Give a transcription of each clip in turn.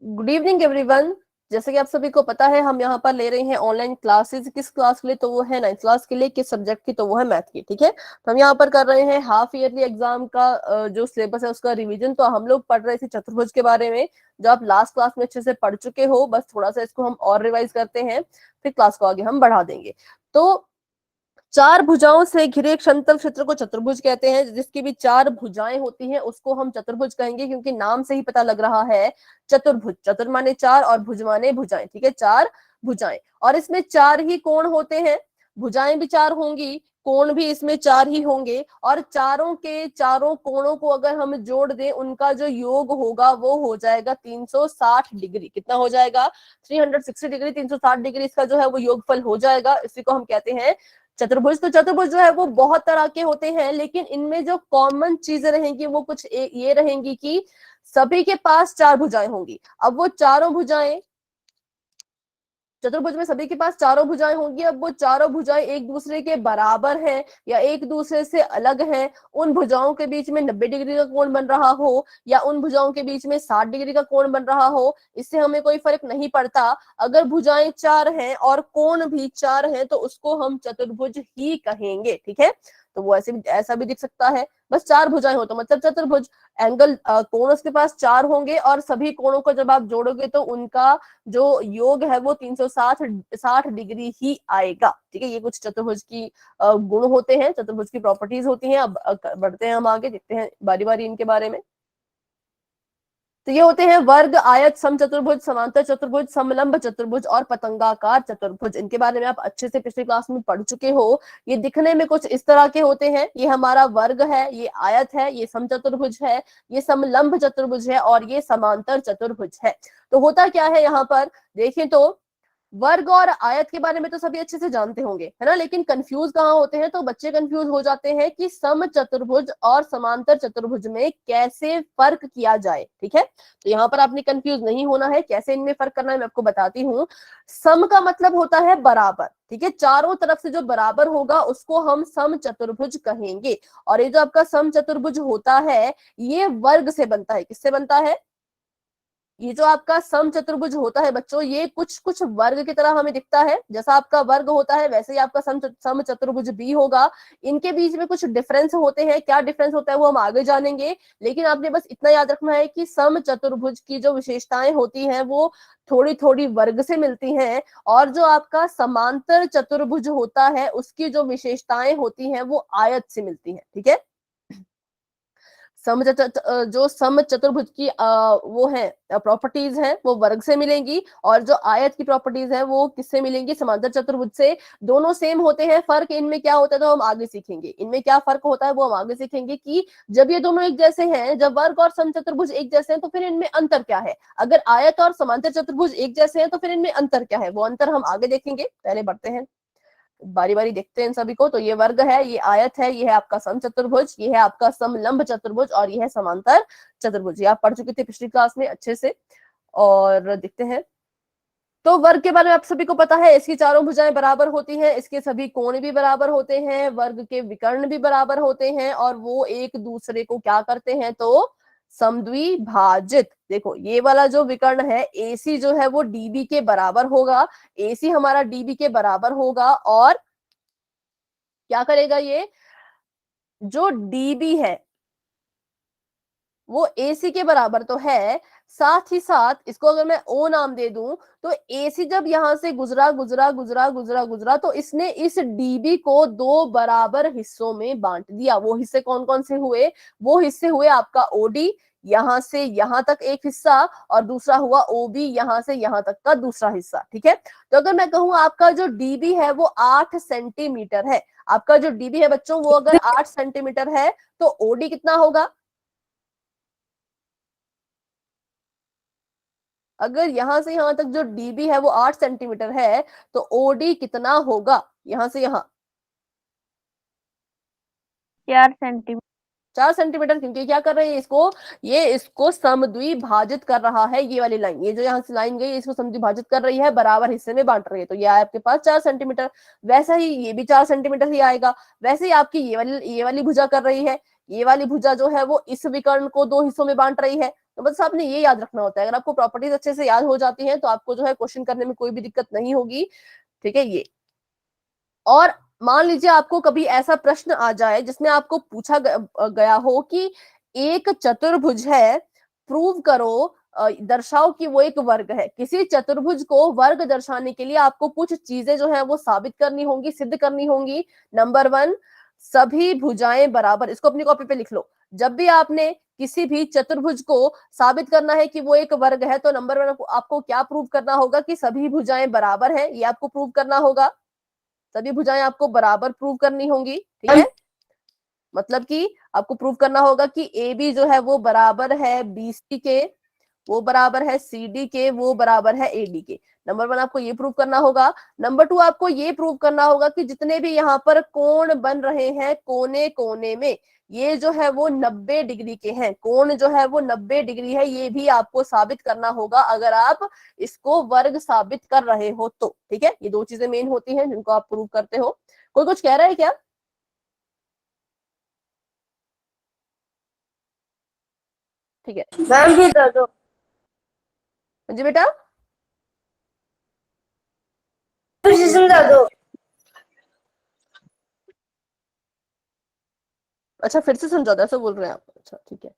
Good evening everyone. जैसे कि आप सभी को पता है, हम यहाँ पर ले रहे हैं ऑनलाइन क्लासेस। किस क्लास के लिए? तो वो है 9th क्लास के लिए। किस सब्जेक्ट की? तो वो है मैथ की। ठीक है, तो हम यहाँ पर कर रहे हैं हाफ ईयरली एग्जाम का जो सिलेबस है उसका रिवीजन। तो हम लोग पढ़ रहे थे चतुर्भुज के बारे में, जो आप लास्ट क्लास में अच्छे से पढ़ चुके हो। बस थोड़ा सा इसको हम और रिवाइज करते हैं, फिर क्लास को आगे हम बढ़ा देंगे। तो चार भुजाओं से घिरे एक समतल क्षेत्र को चतुर्भुज कहते हैं। जिसकी भी चार भुजाएं होती हैं उसको हम चतुर्भुज कहेंगे, क्योंकि नाम से ही पता लग रहा है चतुर्भुज। चतुर माने चार और भुज माने भुजाएं। ठीक है, चार भुजाएं, और इसमें चार ही कोण होते हैं। भुजाएं भी चार होंगी, कोण भी इसमें चार ही होंगे, और चारों के चारों कोणों को अगर हम जोड़ दें, उनका जो योग होगा वो हो जाएगा 360 डिग्री। कितना हो जाएगा? 360 डिग्री। 360 डिग्री इसका जो है वो योगफल हो जाएगा। इसी को हम कहते हैं चतुर्भुज। तो चतुर्भुज जो है वो बहुत तरह के होते हैं, लेकिन इनमें जो कॉमन चीजें रहेंगी वो कुछ ये रहेंगी कि सभी के पास चार भुजाएं होंगी। अब वो चारों भुजाएं, चतुर्भुज में सभी के पास चारों भुजाएं होंगी। अब वो चारों भुजाएं एक दूसरे के बराबर हैं या एक दूसरे से अलग हैं। उन भुजाओं के बीच में 90 डिग्री का कोण बन रहा हो या उन भुजाओं के बीच में 60 डिग्री का कोण बन रहा हो, इससे हमें कोई फर्क नहीं पड़ता। अगर भुजाएं चार हैं और कोण भी चार हैं तो उसको हम चतुर्भुज ही कहेंगे। ठीक है, तो वो ऐसा भी दिख सकता है। बस चार भुजाएं हो तो मतलब चतुर्भुज। एंगल कोण उसके पास चार होंगे और सभी कोणों को जब आप जोड़ोगे तो उनका जो योग है वो 360 डिग्री ही आएगा। ठीक है, ये कुछ चतुर्भुज की गुण होते हैं, चतुर्भुज की प्रॉपर्टीज होती हैं। अब बढ़ते हैं हम आगे, देखते हैं बारी बारी इनके बारे में। तो ये होते हैं वर्ग, आयत, समचतुर्भुज, समांतर चतुर्भुज, समलंब चतुर्भुज और पतंगाकार चतुर्भुज। इनके बारे में आप अच्छे से पिछली क्लास में पढ़ चुके हो। ये दिखने में कुछ इस तरह के होते हैं। ये हमारा वर्ग है, ये आयत है, ये समचतुर्भुज है, ये समलंब चतुर्भुज है और ये समांतर चतुर्भुज है। तो होता क्या है यहाँ पर देखें तो वर्ग और आयत के बारे में तो सभी अच्छे से जानते होंगे, है ना। लेकिन कंफ्यूज कहाँ होते हैं? तो बच्चे कंफ्यूज हो जाते हैं कि सम चतुर्भुज और समांतर चतुर्भुज में कैसे फर्क किया जाए। ठीक है, तो यहाँ पर आपने कंफ्यूज नहीं होना है। कैसे इनमें फर्क करना है मैं आपको बताती हूँ। सम का मतलब होता है बराबर। ठीक है, चारों तरफ से जो बराबर होगा उसको हम सम चतुर्भुज कहेंगे। और ये जो आपका सम चतुर्भुज होता है ये वर्ग से बनता है। किससे बनता है? ये जो आपका सम चतुर्भुज होता है बच्चों, ये कुछ कुछ वर्ग की तरह हमें दिखता है। जैसा आपका वर्ग होता है वैसे ही आपका सम चतुर्भुज भी होगा। इनके बीच में कुछ डिफरेंस होते हैं। क्या डिफरेंस होता है वो हम आगे जानेंगे, लेकिन आपने बस इतना याद रखना है कि सम चतुर्भुज की जो विशेषताएं होती हैं वो थोड़ी थोड़ी वर्ग से मिलती हैं, और जो आपका समांतर चतुर्भुज होता है उसकी जो विशेषताएं होती हैं वो आयत से मिलती हैं। ठीक है, जो सम चतुर्भुज की वो है प्रॉपर्टीज हैं वो वर्ग से मिलेंगी, और जो आयत की प्रॉपर्टीज है वो किससे मिलेंगी? समांतर चतुर्भुज से। दोनों सेम होते हैं। फर्क इनमें क्या होता है तो हम आगे सीखेंगे। इनमें क्या फर्क होता है वो हम आगे सीखेंगे कि जब ये दोनों एक जैसे हैं, जब वर्ग और सम चतुर्भुज एक जैसे हैं तो फिर इनमें अंतर क्या है। अगर आयत और समांतर चतुर्भुज एक जैसे हैं तो फिर इनमें अंतर क्या है, वो अंतर हम आगे देखेंगे। पहले बढ़ते हैं, बारी बारी देखते हैं इन सभी को। तो ये वर्ग है, ये आयत है, ये है आपका सम चतुर्भुज, ये है आपका समलंब चतुर्भुज और ये है समांतर चतुर्भुज। ये आप पढ़ चुके थे पिछली क्लास में अच्छे से। और देखते हैं, तो वर्ग के बारे में आप सभी को पता है। इसकी चारों भुजाएं बराबर होती हैं, इसके सभी कोण भी बराबर होते हैं, वर्ग के विकर्ण भी बराबर होते हैं, और वो एक दूसरे को क्या करते हैं? तो समद्विभाजित। देखो ये वाला जो विकर्ण है AC जो है वो DB के बराबर होगा। AC हमारा DB के बराबर होगा, और क्या करेगा? ये जो DB है वो AC के बराबर तो है, साथ ही साथ इसको अगर मैं O नाम दे दूं तो AC जब यहां से गुजरा गुजरा गुजरा गुजरा गुजरा तो इसने इस DB को दो बराबर हिस्सों में बांट दिया। वो हिस्से कौन कौन से हुए? वो हिस्से हुए आपका OD, यहां से यहां तक एक हिस्सा, और दूसरा हुआ OB, यहां से यहां तक का दूसरा हिस्सा। ठीक है, तो अगर मैं कहूं आपका जो DB है वो 8 सेंटीमीटर है, आपका जो DB है बच्चों वो अगर 8 सेंटीमीटर है तो OD कितना होगा? अगर यहां से यहां तक जो DB है वो 8 सेंटीमीटर है तो OD कितना होगा? यहां से यहां 4 सेंटीमीटर। 4 सेंटीमीटर। क्योंकि क्या कर रहे हैं इसको, ये इसको समद्विभाजित कर रहा है। ये वाली लाइन, ये जो यहाँ से लाइन गई इसको समद्विभाजित कर रही है, बराबर हिस्से में बांट रही है। तो ये आया आपके पास 4 सेंटीमीटर। वैसा ही ये भी 4 सेंटीमीटर ही आएगा। वैसे ही आपकी ये वाली भुजा कर रही है, ये वाली भुजा जो है वो इस विकर्ण को दो हिस्सों में बांट रही है। तो बस आपने ये याद रखना होता है। अगर आपको प्रॉपर्टीज अच्छे से याद हो जाती हैं तो आपको जो है क्वेश्चन करने में कोई भी दिक्कत नहीं होगी, ठीक है। ये और मान लीजिए आपको कभी ऐसा प्रश्न आ जाए जिसमें आपको पूछा गया हो कि एक चतुर्भुज है, प्रूव करो, दर्शाओ कि वो एक वर्ग है। किसी चतुर्भुज को वर्ग दर्शाने के लिए आपको कुछ चीजें जो है वो साबित करनी होंगी, सिद्ध करनी होंगी। नंबर 1, सभी भुजाएं बराबर। इसको अपनी कॉपी पे लिख लो। जब भी आपने किसी भी चतुर्भुज को साबित करना है कि वो एक वर्ग है तो नंबर 1 आपको क्या प्रूव करना होगा कि सभी भुजाएं बराबर है, ये आपको प्रूव करना होगा। सभी भुजाएं आपको बराबर प्रूव करनी होंगी, ठीक है। मतलब कि आपको प्रूव करना होगा कि ए बी जो है वो बराबर है बी सी के, वो बराबर है सी डी के, वो बराबर है ए डी के। नंबर 1 आपको ये प्रूव करना होगा। नंबर 2 आपको ये प्रूव करना होगा कि जितने भी यहाँ पर कोण बन रहे हैं कोने कोने में, ये जो है वो 90 डिग्री के हैं। कोण जो है वो 90 डिग्री है, ये भी आपको साबित करना होगा अगर आप इसको वर्ग साबित कर रहे हो तो, ठीक है। ये दो चीजें मेन होती हैं जिनको आप प्रूव करते हो। कोई कुछ कह रहा है क्या? ठीक है मैम भी दे दो। जी बेटा। पोजीशन दे दो। अच्छा फिर से समझौता ऐसा बोल रहे हैं आप? अच्छा ठीक है।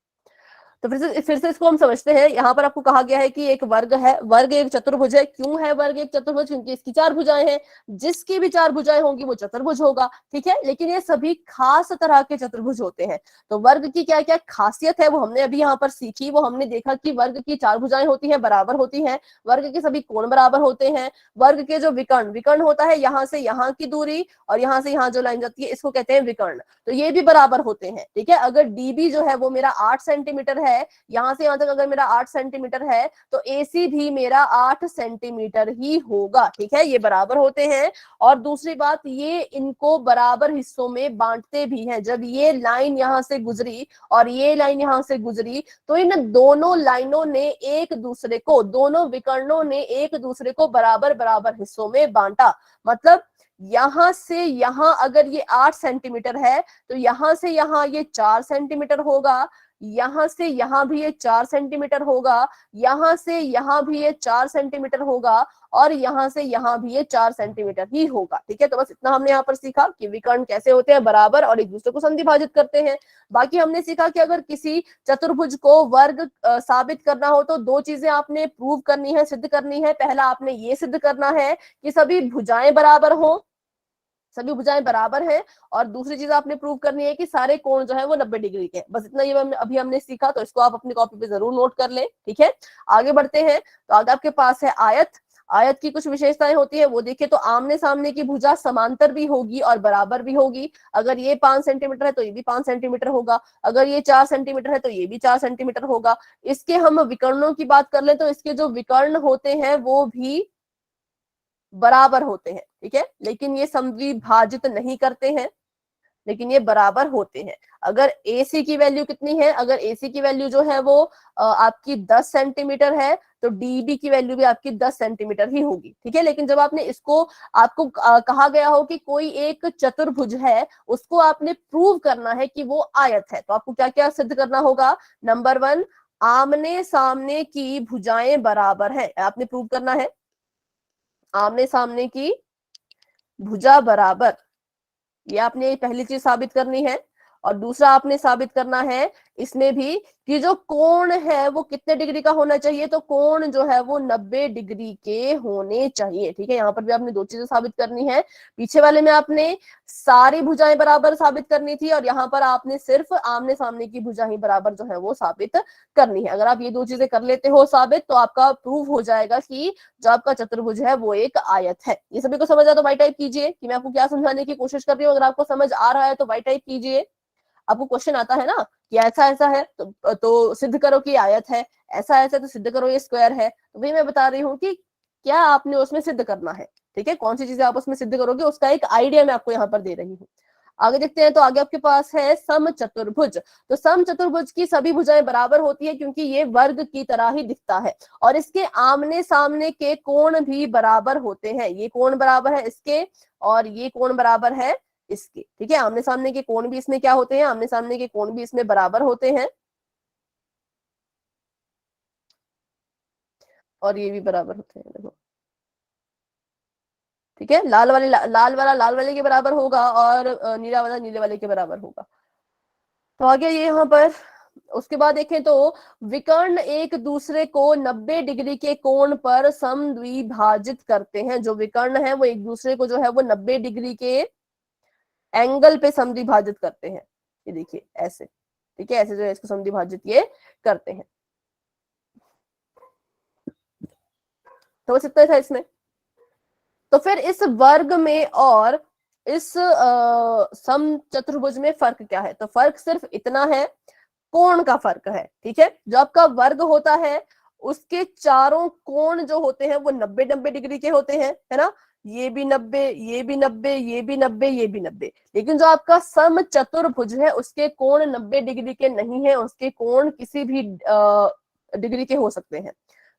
तो फिर से इसको हम समझते हैं। यहाँ पर आपको कहा गया है कि एक वर्ग है, वर्ग एक चतुर्भुज है। क्यों है वर्ग एक चतुर्भुज? क्योंकि इसकी 4 भुजाएं हैं। जिसकी भी 4 भुजाएं होंगी वो चतुर्भुज होगा, ठीक है। लेकिन ये सभी खास तरह के चतुर्भुज होते हैं। तो वर्ग की क्या क्या खासियत है वो हमने अभी यहाँ पर सीखी। वो हमने देखा कि वर्ग की 4 भुजाएं होती हैं, बराबर होती हैं। वर्ग के सभी कोण बराबर होते हैं। वर्ग के जो विकर्ण, विकर्ण होता है यहाँ से यहाँ की दूरी और यहाँ से यहाँ जो लाइन जाती है इसको कहते हैं विकर्ण, तो ये भी बराबर होते हैं, ठीक है। अगर डीबी जो है वो मेरा 8 सेंटीमीटर है, यहां से यहां तक अगर मेरा 8 सेंटीमीटर है तो एसी भी मेरा 8 सेंटीमीटर ही होगा, ठीक है। ये बराबर होते हैं। और दूसरी बात, ये इनको बराबर हिस्सों में बांटते भी हैं। जब ये लाइन यहां से गुजरी और ये लाइन यहां से गुजरी तो इन दोनों लाइनों ने एक दूसरे को, दोनों विकर्णों ने एक दूसरे को बराबर बराबर हिस्सों में बांटा। मतलब यहां से यहां अगर ये 8 सेंटीमीटर है तो यहां से यहां ये 4 सेंटीमीटर होगा, यहां से यहां भी ये 4 सेंटीमीटर होगा, यहां से यहां भी ये 4 सेंटीमीटर होगा और यहां से यहां भी ये 4 सेंटीमीटर ही होगा, ठीक है। तो बस इतना हमने यहाँ पर सीखा कि विकर्ण कैसे होते हैं, बराबर और एक दूसरे को संधि भाजित करते हैं। बाकी हमने सीखा कि अगर किसी चतुर्भुज को वर्ग साबित करना हो तो दो चीजें आपने प्रूव करनी है, सिद्ध करनी है। पहला आपने ये सिद्ध करना है कि सभी भुजाएं बराबर हो, सभी भुजाएं बराबर हैं। और दूसरी चीज आपने प्रूव करनी है कि सारे कोण जो है वो 90 डिग्री के हैं। बस इतना ये अभी हमने सीखा, तो इसको आप अपनी कॉपी पे जरूर नोट कर ले, ठीक है। आगे बढ़ते हैं। तो आगे आपके पास है आयत। आयत की कुछ विशेषताएं होती है वो देखिए। तो आमने सामने की भुजा समांतर भी होगी और बराबर भी होगी। अगर ये 5 सेंटीमीटर है तो ये भी 5 सेंटीमीटर होगा, अगर ये 4 सेंटीमीटर है तो ये भी 4 सेंटीमीटर होगा। इसके हम विकर्णों की बात कर ले तो इसके जो विकर्ण होते हैं वो भी बराबर होते हैं, ठीक है। लेकिन ये समविभाजित नहीं करते हैं, लेकिन ये बराबर होते हैं। अगर AC की वैल्यू कितनी है? अगर AC की वैल्यू जो है वो आपकी 10 सेंटीमीटर है तो DB की वैल्यू भी आपकी 10 सेंटीमीटर ही होगी, ठीक है। लेकिन जब आपने इसको, आपको कहा गया हो कि कोई एक चतुर्भुज है, उसको आपने प्रूव करना है कि वो आयत है, तो आपको क्या क्या सिद्ध करना होगा? नंबर 1, आमने सामने की भुजाएं बराबर है, आपने प्रूव करना है। आमने सामने की भुजा बराबर, ये आपने पहली चीज साबित करनी है। और दूसरा आपने साबित करना है इसमें भी कि जो कोण है वो कितने डिग्री का होना चाहिए? तो कोण जो है वो 90 डिग्री के होने चाहिए, ठीक है। यहाँ पर भी आपने दो चीजें साबित करनी है। पीछे वाले में आपने सारी भुजाएं बराबर साबित करनी थी और यहाँ पर आपने सिर्फ आमने सामने की भुजा ही बराबर जो है वो साबित करनी है। अगर आप ये दो चीजें कर लेते हो साबित तो आपका प्रूव हो जाएगा कि जो आपका चतुर्भुज है वो एक आयत है। ये सभी को समझ आया तो वाई टाइप कीजिए कि मैं आपको क्या समझाने की कोशिश कर रही हूँ। अगर आपको समझ आ रहा है तो वाई टाइप कीजिए। आपको क्वेश्चन आता है ना कि ऐसा ऐसा है तो सिद्ध करो कि आयत है, ऐसा ऐसा तो सिद्ध करो ये स्क्वायर है। तो वही मैं बता रही हूँ कि क्या आपने उसमें सिद्ध करना है, ठीक है। कौन सी चीजें आप उसमें सिद्ध करोगे उसका एक आइडिया मैं आपको यहाँ पर दे रही हूँ। आगे देखते हैं। तो आगे आपके पास है समचतुर्भुज। तो समचतुर्भुज की सभी भुजाएं बराबर होती है क्योंकि ये वर्ग की तरह ही दिखता है और इसके आमने सामने के कोण भी बराबर होते हैं। ये कोण बराबर है इसके और ये कोण बराबर है इसके, ठीक है। आमने सामने के कोण भी इसमें क्या होते हैं, आमने सामने के कोण भी इसमें बराबर होते हैं, और ये भी बराबर होते हैं, देखो, ठीक है। लाल वाला लाल वाले के बराबर होगा, और नीला वाला नीले वाले के बराबर होगा। तो आगे ये यहाँ पर उसके बाद देखें तो विकर्ण एक दूसरे को 90 डिग्री के कोण पर समद्विभाजित करते हैं। जो विकर्ण है वो एक दूसरे को जो है वो 90 डिग्री के एंगल पे समद्विभाजित करते हैं। ये देखिए ऐसे, ठीक है, ऐसे जो है इसको समद्विभाजित ये करते हैं। तो बस इतना ही था इसमें। तो फिर इस वर्ग में और इस समचतुर्भुज में फर्क क्या है? तो फर्क सिर्फ इतना है, कोण का फर्क है, ठीक है। जो आपका वर्ग होता है उसके चारों कोण जो होते हैं वो 90-90 डिग्री के होते हैं, है ना। ये भी 90, ये भी 90, ये भी 90, ये भी 90। लेकिन जो आपका समचतुर्भुज है उसके कोण 90 डिग्री के नहीं है, उसके कोण किसी भी डिग्री के हो सकते हैं,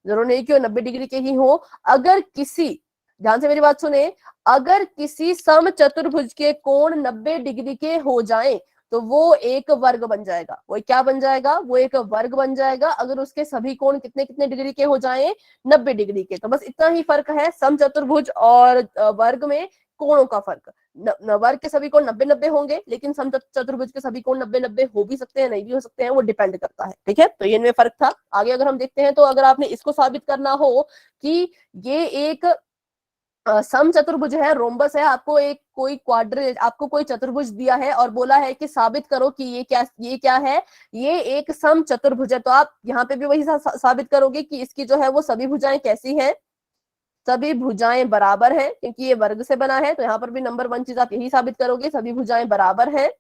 जरूर नहीं कि वो 90 डिग्री के ही हो। अगर किसी, ध्यान से मेरी बात सुने, अगर किसी समचतुर्भुज के कोण 90 डिग्री के हो जाएं तो वो एक वर्ग बन जाएगा। वो क्या बन जाएगा? वो एक वर्ग बन जाएगा अगर उसके सभी कोण कितने कितने डिग्री के हो जाएं, 90 डिग्री के। तो बस इतना ही फर्क है समचतुर्भुज और वर्ग में, कोणों का फर्क। वर्ग के सभी कोण 90-90 होंगे, लेकिन समचतुर्भुज के सभी कोण 90-90 हो भी सकते हैं, नहीं भी हो सकते हैं, वो डिपेंड करता है, ठीक है। तो ये इनमें फर्क था। आगे अगर हम देखते हैं तो अगर आपने इसको साबित करना हो कि ये एक समचतुर्भुज है, रोम्बस है, आपको एक कोई क्वाड्रिलेट, आपको कोई चतुर्भुज दिया है और बोला है कि साबित करो कि ये क्या है, ये एक समचतुर्भुज है। तो आप यहाँ पे भी वही साबित करोगे कि इसकी जो है वो सभी भुजाएं कैसी हैं, सभी भुजाएं बराबर हैं, क्योंकि ये वर्ग से बना है। तो यहाँ पर भी नंबर 1 चीज आप यही साबित करोगे, सभी भुजाएं बराबर हैं।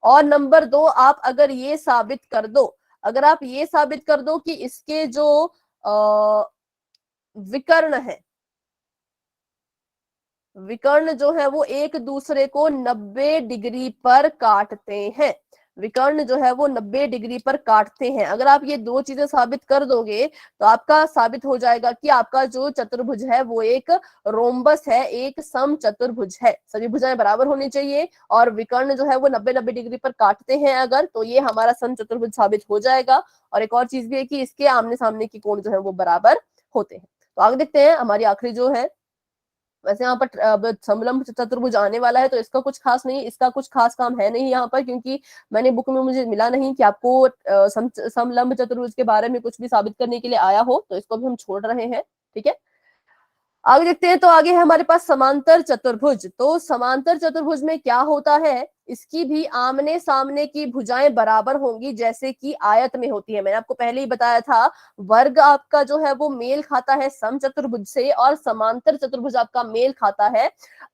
और नंबर 2, आप अगर ये साबित कर दो, अगर आप ये साबित कर दो कि इसके जो विकर्ण है, विकर्ण जो है वो एक दूसरे को 90 डिग्री पर काटते हैं, विकर्ण जो है वो 90 डिग्री पर काटते हैं। अगर आप ये दो चीजें साबित कर दोगे तो आपका साबित हो जाएगा कि आपका जो चतुर्भुज है वो एक रोम्बस है, एक समचतुर्भुज है। सभी भुजाएं बराबर होनी चाहिए और विकर्ण जो है वो 90-90 डिग्री पर काटते हैं अगर, तो ये हमारा समचतुर्भुज साबित हो जाएगा। और एक और चीज भी है कि इसके आमने सामने के कोण जो है वो बराबर होते हैं। तो आगे देखते हैं हमारी आखिरी जो है, वैसे यहाँ पर समलंब चतुर्भुज आने वाला है, तो इसका कुछ खास नहीं, इसका कुछ खास काम है नहीं यहाँ पर, क्योंकि मैंने बुक में मुझे मिला नहीं कि आपको समलंब चतुर्भुज के बारे में कुछ भी साबित करने के लिए आया हो, तो इसको भी हम छोड़ रहे हैं, ठीक है। आगे देखते हैं। तो आगे है हमारे पास समांतर चतुर्भुज। तो समांतर चतुर्भुज में क्या होता है, इसकी भी आमने सामने की भुजाएं बराबर होंगी जैसे कि आयत में होती है। मैंने आपको पहले ही बताया था, वर्ग आपका जो है वो मेल खाता है समचतुर्भुज से, और समांतर चतुर्भुज आपका मेल खाता है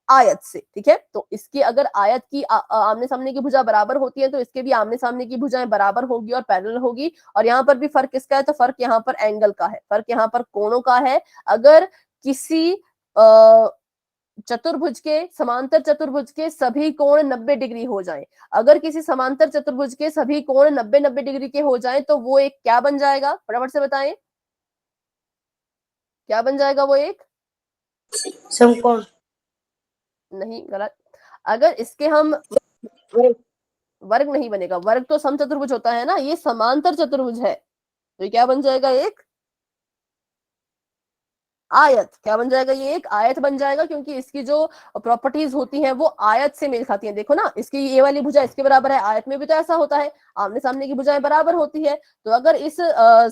आयत से, ठीक है। तो इसकी अगर आयत की आमने सामने की भुजा बराबर होती है तो इसके भी आमने सामने की भुजाएं बराबर होगी और पैरेलल होगी। और यहाँ पर भी फर्क किसका है, तो फर्क यहाँ पर एंगल का है, फर्क यहाँ पर कोणों का है। अगर किसी चतुर्भुज के, समांतर चतुर्भुज के सभी कोण 90 डिग्री हो जाएं, अगर किसी समांतर चतुर्भुज के सभी कोण 90-90 डिग्री के हो जाएं तो वो एक क्या बन जाएगा, फटाफट से बताएं, क्या बन जाएगा वो एक? समकोण। नहीं, गलत। अगर इसके हम, वर्ग नहीं बनेगा, वर्ग तो समचतुर्भुज होता है ना, ये समांतर चतुर्भुज है, तो ये क्या बन जाएगा, एक आयत। क्या बन जाएगा, ये एक आयत बन जाएगा, क्योंकि इसकी जो प्रॉपर्टीज होती हैं वो आयत से मेल खाती हैं। देखो ना, इसकी ये वाली भुजा इसके बराबर है, आयत में भी तो ऐसा होता है, आमने सामने की भुजाएं बराबर होती है। तो अगर इस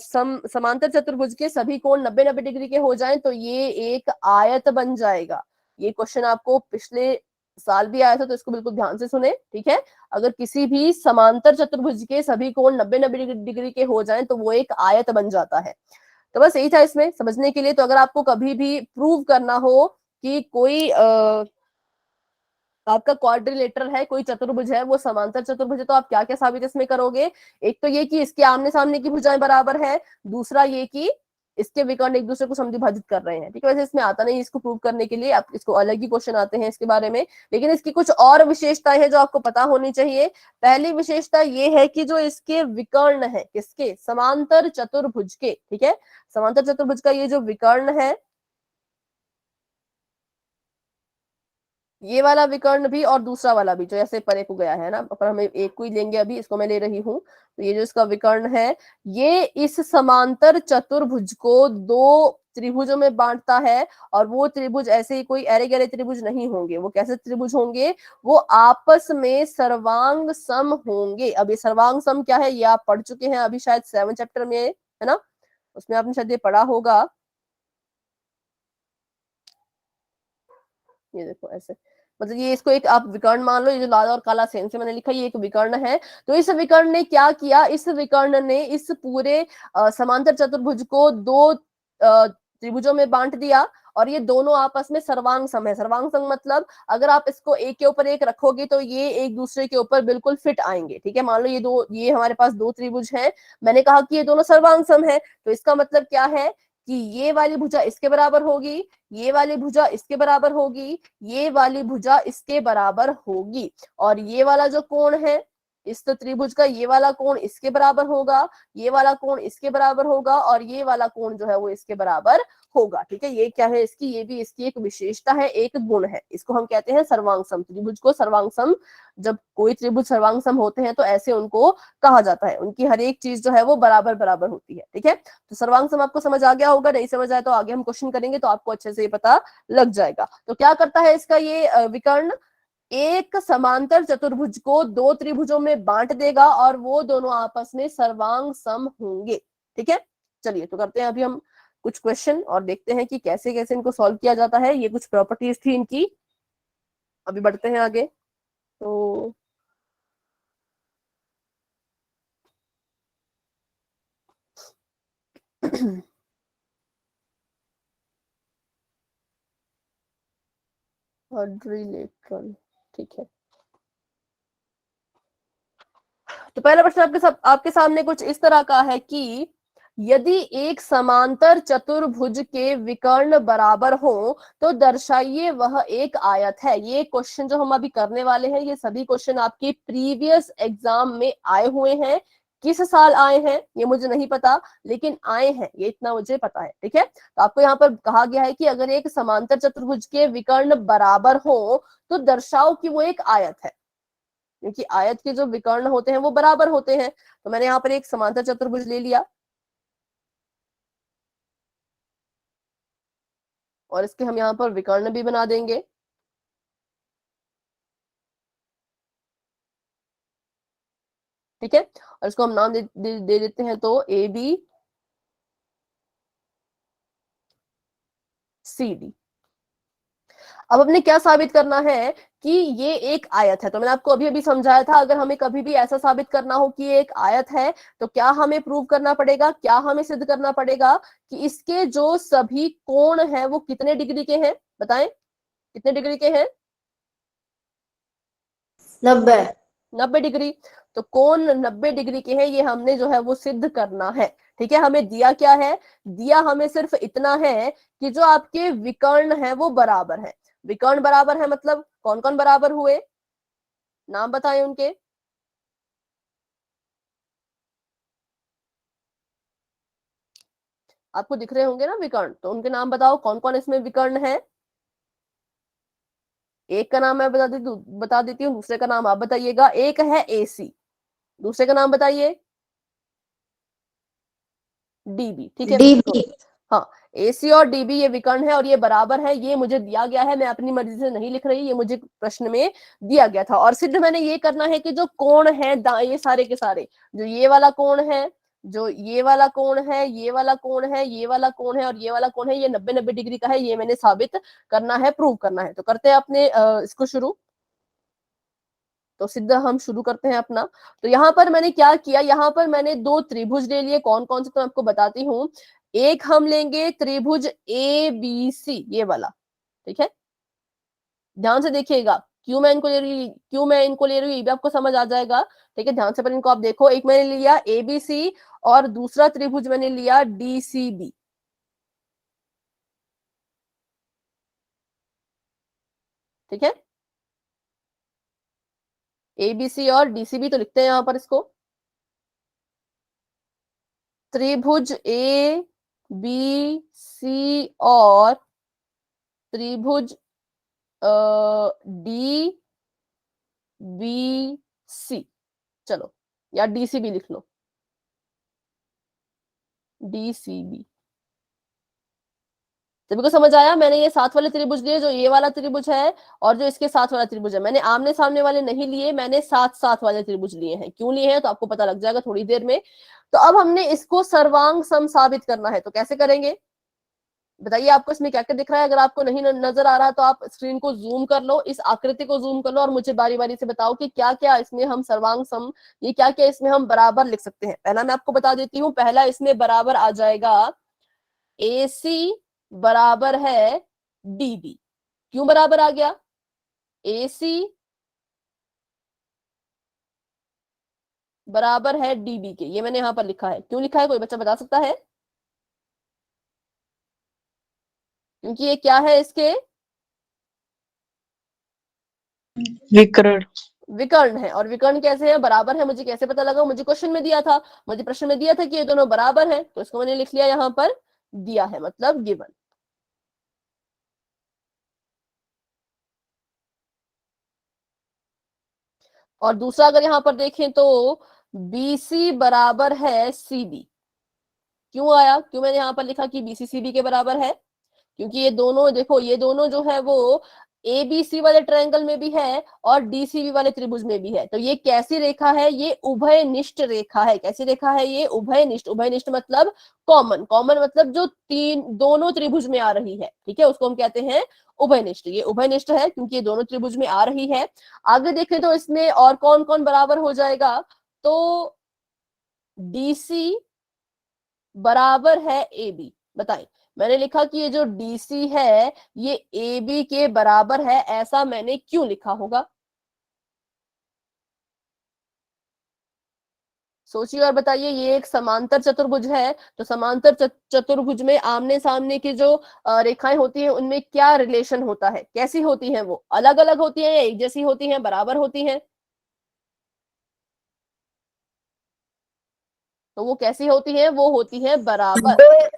समांतर चतुर्भुज के सभी कोण 90-90 डिग्री के हो जाएं तो ये एक आयत बन जाएगा। ये क्वेश्चन आपको पिछले साल भी आया था, तो इसको बिल्कुल ध्यान से सुने, ठीक है। अगर किसी भी समांतर चतुर्भुज के सभी कोण 90-90 डिग्री के हो जाएं तो वो एक आयत बन जाता है। तो बस यही था इसमें समझने के लिए। तो अगर आपको कभी भी प्रूव करना हो कि कोई आपका क्वाड्रिलेटरल है, कोई चतुर्भुज है वो समांतर चतुर्भुज है, तो आप क्या क्या साबित इसमें करोगे? एक तो ये कि इसके आमने सामने की भुजाएं बराबर है, दूसरा ये कि इसके विकर्ण एक दूसरे को समद्विभाजित कर रहे हैं, ठीक है। वैसे इसमें आता नहीं इसको प्रूव करने के लिए, आप इसको अलग ही क्वेश्चन आते हैं इसके बारे में, लेकिन इसकी कुछ और विशेषताएं हैं जो आपको पता होनी चाहिए। पहली विशेषता ये है कि जो इसके विकर्ण है, किसके, समांतर चतुर्भुज के, ठीक है, समांतर चतुर्भुज का ये जो विकर्ण है ये वाला विकर्ण भी और दूसरा वाला भी जो ऐसे परे को गया है ना, पर हम एक को ही लेंगे अभी, इसको मैं ले रही हूँ। तो ये जो इसका विकर्ण है, ये इस समांतर चतुर्भुज को दो त्रिभुजों में बांटता है। और वो त्रिभुज ऐसे ही कोई अरे गहरे त्रिभुज नहीं होंगे, वो कैसे त्रिभुज होंगे, वो आपस में सर्वांग सम होंगे। अब ये सर्वांग सम क्या है, ये आप पढ़ चुके हैं अभी शायद 7 चैप्टर में, है ना, उसमें आपने शायद ये पढ़ा होगा। ये देखो ऐसे, मतलब ये इसको एक आप विकर्ण मान लो, ये जो लाल और काला सेम से मैंने लिखा, ये एक विकर्ण है। तो इस विकर्ण ने क्या किया, इस विकर्ण ने इस पूरे समांतर चतुर्भुज को दो त्रिभुजों में बांट दिया। और ये दोनों आपस में सर्वांग सम है। सर्वांग सम मतलब अगर आप इसको एक के ऊपर एक रखोगे तो ये एक दूसरे के ऊपर बिल्कुल फिट आएंगे। ठीक है, मान लो ये हमारे पास दो त्रिभुज हैं, मैंने कहा कि ये दोनों सर्वांग सम है, तो इसका मतलब क्या है कि ये वाली भुजा इसके बराबर होगी, ये वाली भुजा इसके बराबर होगी, ये वाली भुजा इसके बराबर होगी। और ये वाला जो कोण है इस त्रिभुज का, ये वाला कोण इसके बराबर होगा, ये वाला कोण इसके बराबर होगा, और ये वाला कोण जो है वो इसके बराबर होगा। ठीक है, ये क्या है इसकी, ये भी इसकी एक विशेषता है, एक गुण है। इसको हम कहते हैं सर्वांग सम त्रिभुज को। सर्वांग सम, जब कोई त्रिभुज सर्वांग सम होते हैं तो ऐसे उनको कहा जाता है, उनकी हर एक चीज जो है वो बराबर बराबर होती है। ठीक है, तो सर्वांग सम आपको समझ आ गया होगा, नहीं समझ आए तो आगे हम क्वेश्चन करेंगे तो आपको अच्छे से ये पता लग जाएगा। तो क्या करता है इसका ये विकर्ण, एक समांतर चतुर्भुज को दो त्रिभुजों में बांट देगा और वो दोनों आपस में सर्वांग सम होंगे। ठीक है, चलिए तो करते हैं अभी हम कुछ क्वेश्चन और देखते हैं कि कैसे कैसे इनको सॉल्व किया जाता है। ये कुछ प्रॉपर्टीज थी इनकी, अभी बढ़ते हैं आगे। तो क्वाड्रिलेटरल, ठीक है। तो पहला प्रश्न आपके सामने कुछ इस तरह का है कि यदि एक समांतर चतुर्भुज के विकर्ण बराबर हो तो दर्शाइए वह एक आयत है। ये क्वेश्चन जो हम अभी करने वाले हैं, ये सभी क्वेश्चन आपके प्रीवियस एग्जाम में आए हुए हैं। किस साल आए हैं ये मुझे नहीं पता, लेकिन आए हैं ये इतना मुझे पता है। ठीक है, तो आपको यहाँ पर कहा गया है कि अगर एक समांतर चतुर्भुज के विकर्ण बराबर हो तो दर्शाओ कि वो एक आयत है, क्योंकि आयत के जो विकर्ण होते हैं वो बराबर होते हैं। तो मैंने यहाँ पर एक समांतर चतुर्भुज ले लिया और इसके हम यहाँ पर विकर्ण भी बना देंगे। ठीक है, और इसको हम नाम दे देते हैं तो ए बी सी डी। अब हमने क्या साबित करना है कि ये एक आयत है। तो मैंने आपको अभी अभी समझाया था, अगर हमें कभी भी ऐसा साबित करना हो कि ये एक आयत है तो क्या हमें प्रूव करना पड़ेगा, क्या हमें सिद्ध करना पड़ेगा कि इसके जो सभी कोण हैं वो कितने डिग्री के हैं, बताएं कितने डिग्री के हैं। 90। 90 डिग्री। तो कोण 90 डिग्री के हैं, ये हमने जो है वो सिद्ध करना है। ठीक है, हमें दिया क्या है, दिया हमें सिर्फ इतना है कि जो आपके विकर्ण है वो बराबर है। विकर्ण बराबर है मतलब कौन कौन बराबर हुए, नाम बताएं उनके। आपको दिख रहे होंगे ना विकर्ण, तो उनके नाम बताओ कौन कौन इसमें विकर्ण है। एक का नाम मैं बता देती हूँ, दूसरे का नाम आप बताइएगा। एक है एसी, दूसरे का नाम बताइए डीबी। ठीक है, डीबी। हाँ, एसी और डीबी ये विकर्ण है और ये बराबर है। ये मुझे दिया गया है, मैं अपनी मर्जी से नहीं लिख रही, ये मुझे प्रश्न में दिया गया था। और सिद्ध मैंने ये करना है कि जो कोण है ये सारे के सारे, जो ये वाला कोण है, जो ये वाला कोण है, ये वाला कोण है, ये वाला कोण है और ये वाला कोण है, ये 90-90 डिग्री का है। ये मैंने साबित करना है, प्रूव करना है। तो करते हैं अपने इसको शुरू। तो सीधा हम शुरू करते हैं अपना। तो यहाँ पर मैंने क्या किया, यहाँ पर मैंने दो त्रिभुज ले लिए। कौन कौन से तो मैं आपको बताती हूँ। एक हम लेंगे त्रिभुज ए बी सी, ये वाला। ठीक है, ध्यान से देखिएगा, क्यों मैं इनको ले रही हूँ ये भी आपको समझ आ जाएगा। ठीक है, ध्यान से पर इनको आप देखो। एक मैंने लिया ए बी सी और दूसरा त्रिभुज मैंने लिया डी सी बी। ठीक है, ए बी सी और डी सी बी तो लिखते हैं यहाँ पर इसको। त्रिभुज ए बी सी और त्रिभुज डी बी सी, चलो, या डी सी बी लिख लो, डी सी बी। सभी को समझ आया? मैंने ये साथ वाले त्रिभुज लिए, जो ये वाला त्रिभुज है और जो इसके साथ वाला त्रिभुज है, मैंने आमने सामने वाले नहीं लिए, मैंने साथ साथ वाले त्रिभुज लिए हैं। क्यों लिए हैं तो आपको पता लग जाएगा थोड़ी देर में। तो अब हमने इसको सर्वांग सम साबित करना है, तो कैसे करेंगे बताइए? आपको इसमें क्या क्या दिख रहा है? अगर आपको नहीं नजर आ रहा तो आप स्क्रीन को जूम कर लो, इस आकृति को जूम कर लो और मुझे बारी बारी से बताओ कि क्या क्या इसमें हम सर्वांग सम, ये क्या क्या इसमें हम बराबर लिख सकते हैं। पहला मैं आपको बता देती हूँ, पहला इसमें बराबर आ जाएगा AC बराबर है DB। क्यों बराबर आ गया? AC बराबर है DB के, ये मैंने यहां पर लिखा है। क्यों लिखा है, कोई बच्चा बता सकता है? क्योंकि ये क्या है, इसके विकर्ण। विकर्ण है। और विकर्ण कैसे है, बराबर है, मुझे कैसे पता लगा? मुझे क्वेश्चन में दिया था, मुझे प्रश्न में दिया था कि ये दोनों बराबर है, तो इसको मैंने लिख लिया, यहां पर दिया है, मतलब गिवन। और दूसरा अगर यहां पर देखें तो BC बराबर है CB। क्यों आया, क्यों मैंने यहां पर लिखा कि BC CB के बराबर है? क्योंकि ये दोनों देखो, ये दोनों जो है वो ABC वाले ट्रायंगल में भी है और DCB वाले त्रिभुज में भी है। तो ये कैसी रेखा है? ये उभयनिष्ठ रेखा है। कैसी रेखा है ये? उभयनिष्ठ। उभयनिष्ठ मतलब कॉमन, कॉमन मतलब जो तीन दोनों त्रिभुज में आ रही है, ठीक है, उसको हम कहते हैं उभयनिष्ठ। ये उभयनिष्ठ है क्योंकि ये दोनों त्रिभुज में आ रही है। आगे देखें तो इसमें और कौन कौन बराबर हो जाएगा, तो DC बराबर है AB। बताएं, मैंने लिखा कि ये जो DC है ये AB के बराबर है, ऐसा मैंने क्यों लिखा होगा? सोचिए और बताइए। ये एक समांतर चतुर्भुज है, तो समांतर चतुर्भुज में आमने सामने की जो रेखाएं होती हैं उनमें क्या रिलेशन होता है? कैसी होती हैं वो? अलग अलग होती हैं या एक जैसी होती हैं, बराबर होती हैं? तो वो कैसी होती है? वो होती है बराबर,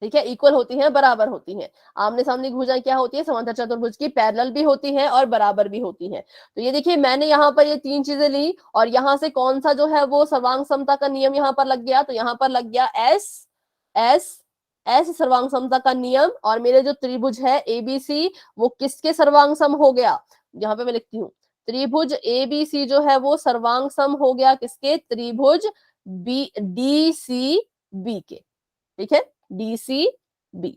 ठीक है, इक्वल होती हैं, बराबर होती हैं। आमने सामने की भुजाएं क्या होती है? समांतर चतुर्भुज की पैरेलल भी होती हैं और बराबर भी होती हैं। तो ये देखिए, मैंने यहाँ पर ये तीन चीजें ली और यहाँ से कौन सा जो है वो सर्वांग समता का नियम यहाँ पर लग गया, तो यहाँ पर लग गया एस एस एस सर्वांग समता का नियम। और मेरे जो त्रिभुज है ABC वो किसके सर्वांग सम हो गया? यहाँ पे मैं लिखती हूँ, त्रिभुज ABC जो है वो सर्वांग सम हो गया किसके? त्रिभुज DCB के, ठीक है, DCB।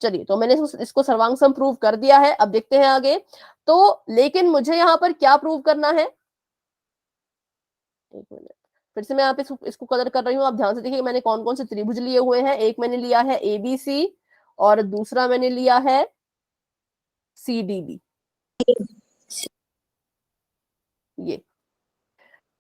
चलिए, तो मैंने इसको सर्वांग सम प्रूव कर दिया है। अब देखते हैं आगे। तो लेकिन मुझे यहाँ पर क्या प्रूव करना है? एक मिनट, फिर से मैं यहाँ पे इसको कलर कर रही हूँ। आप ध्यान से देखिए मैंने कौन कौन से त्रिभुज लिए हुए हैं। एक मैंने लिया है ABC और दूसरा मैंने लिया है CDB। ये,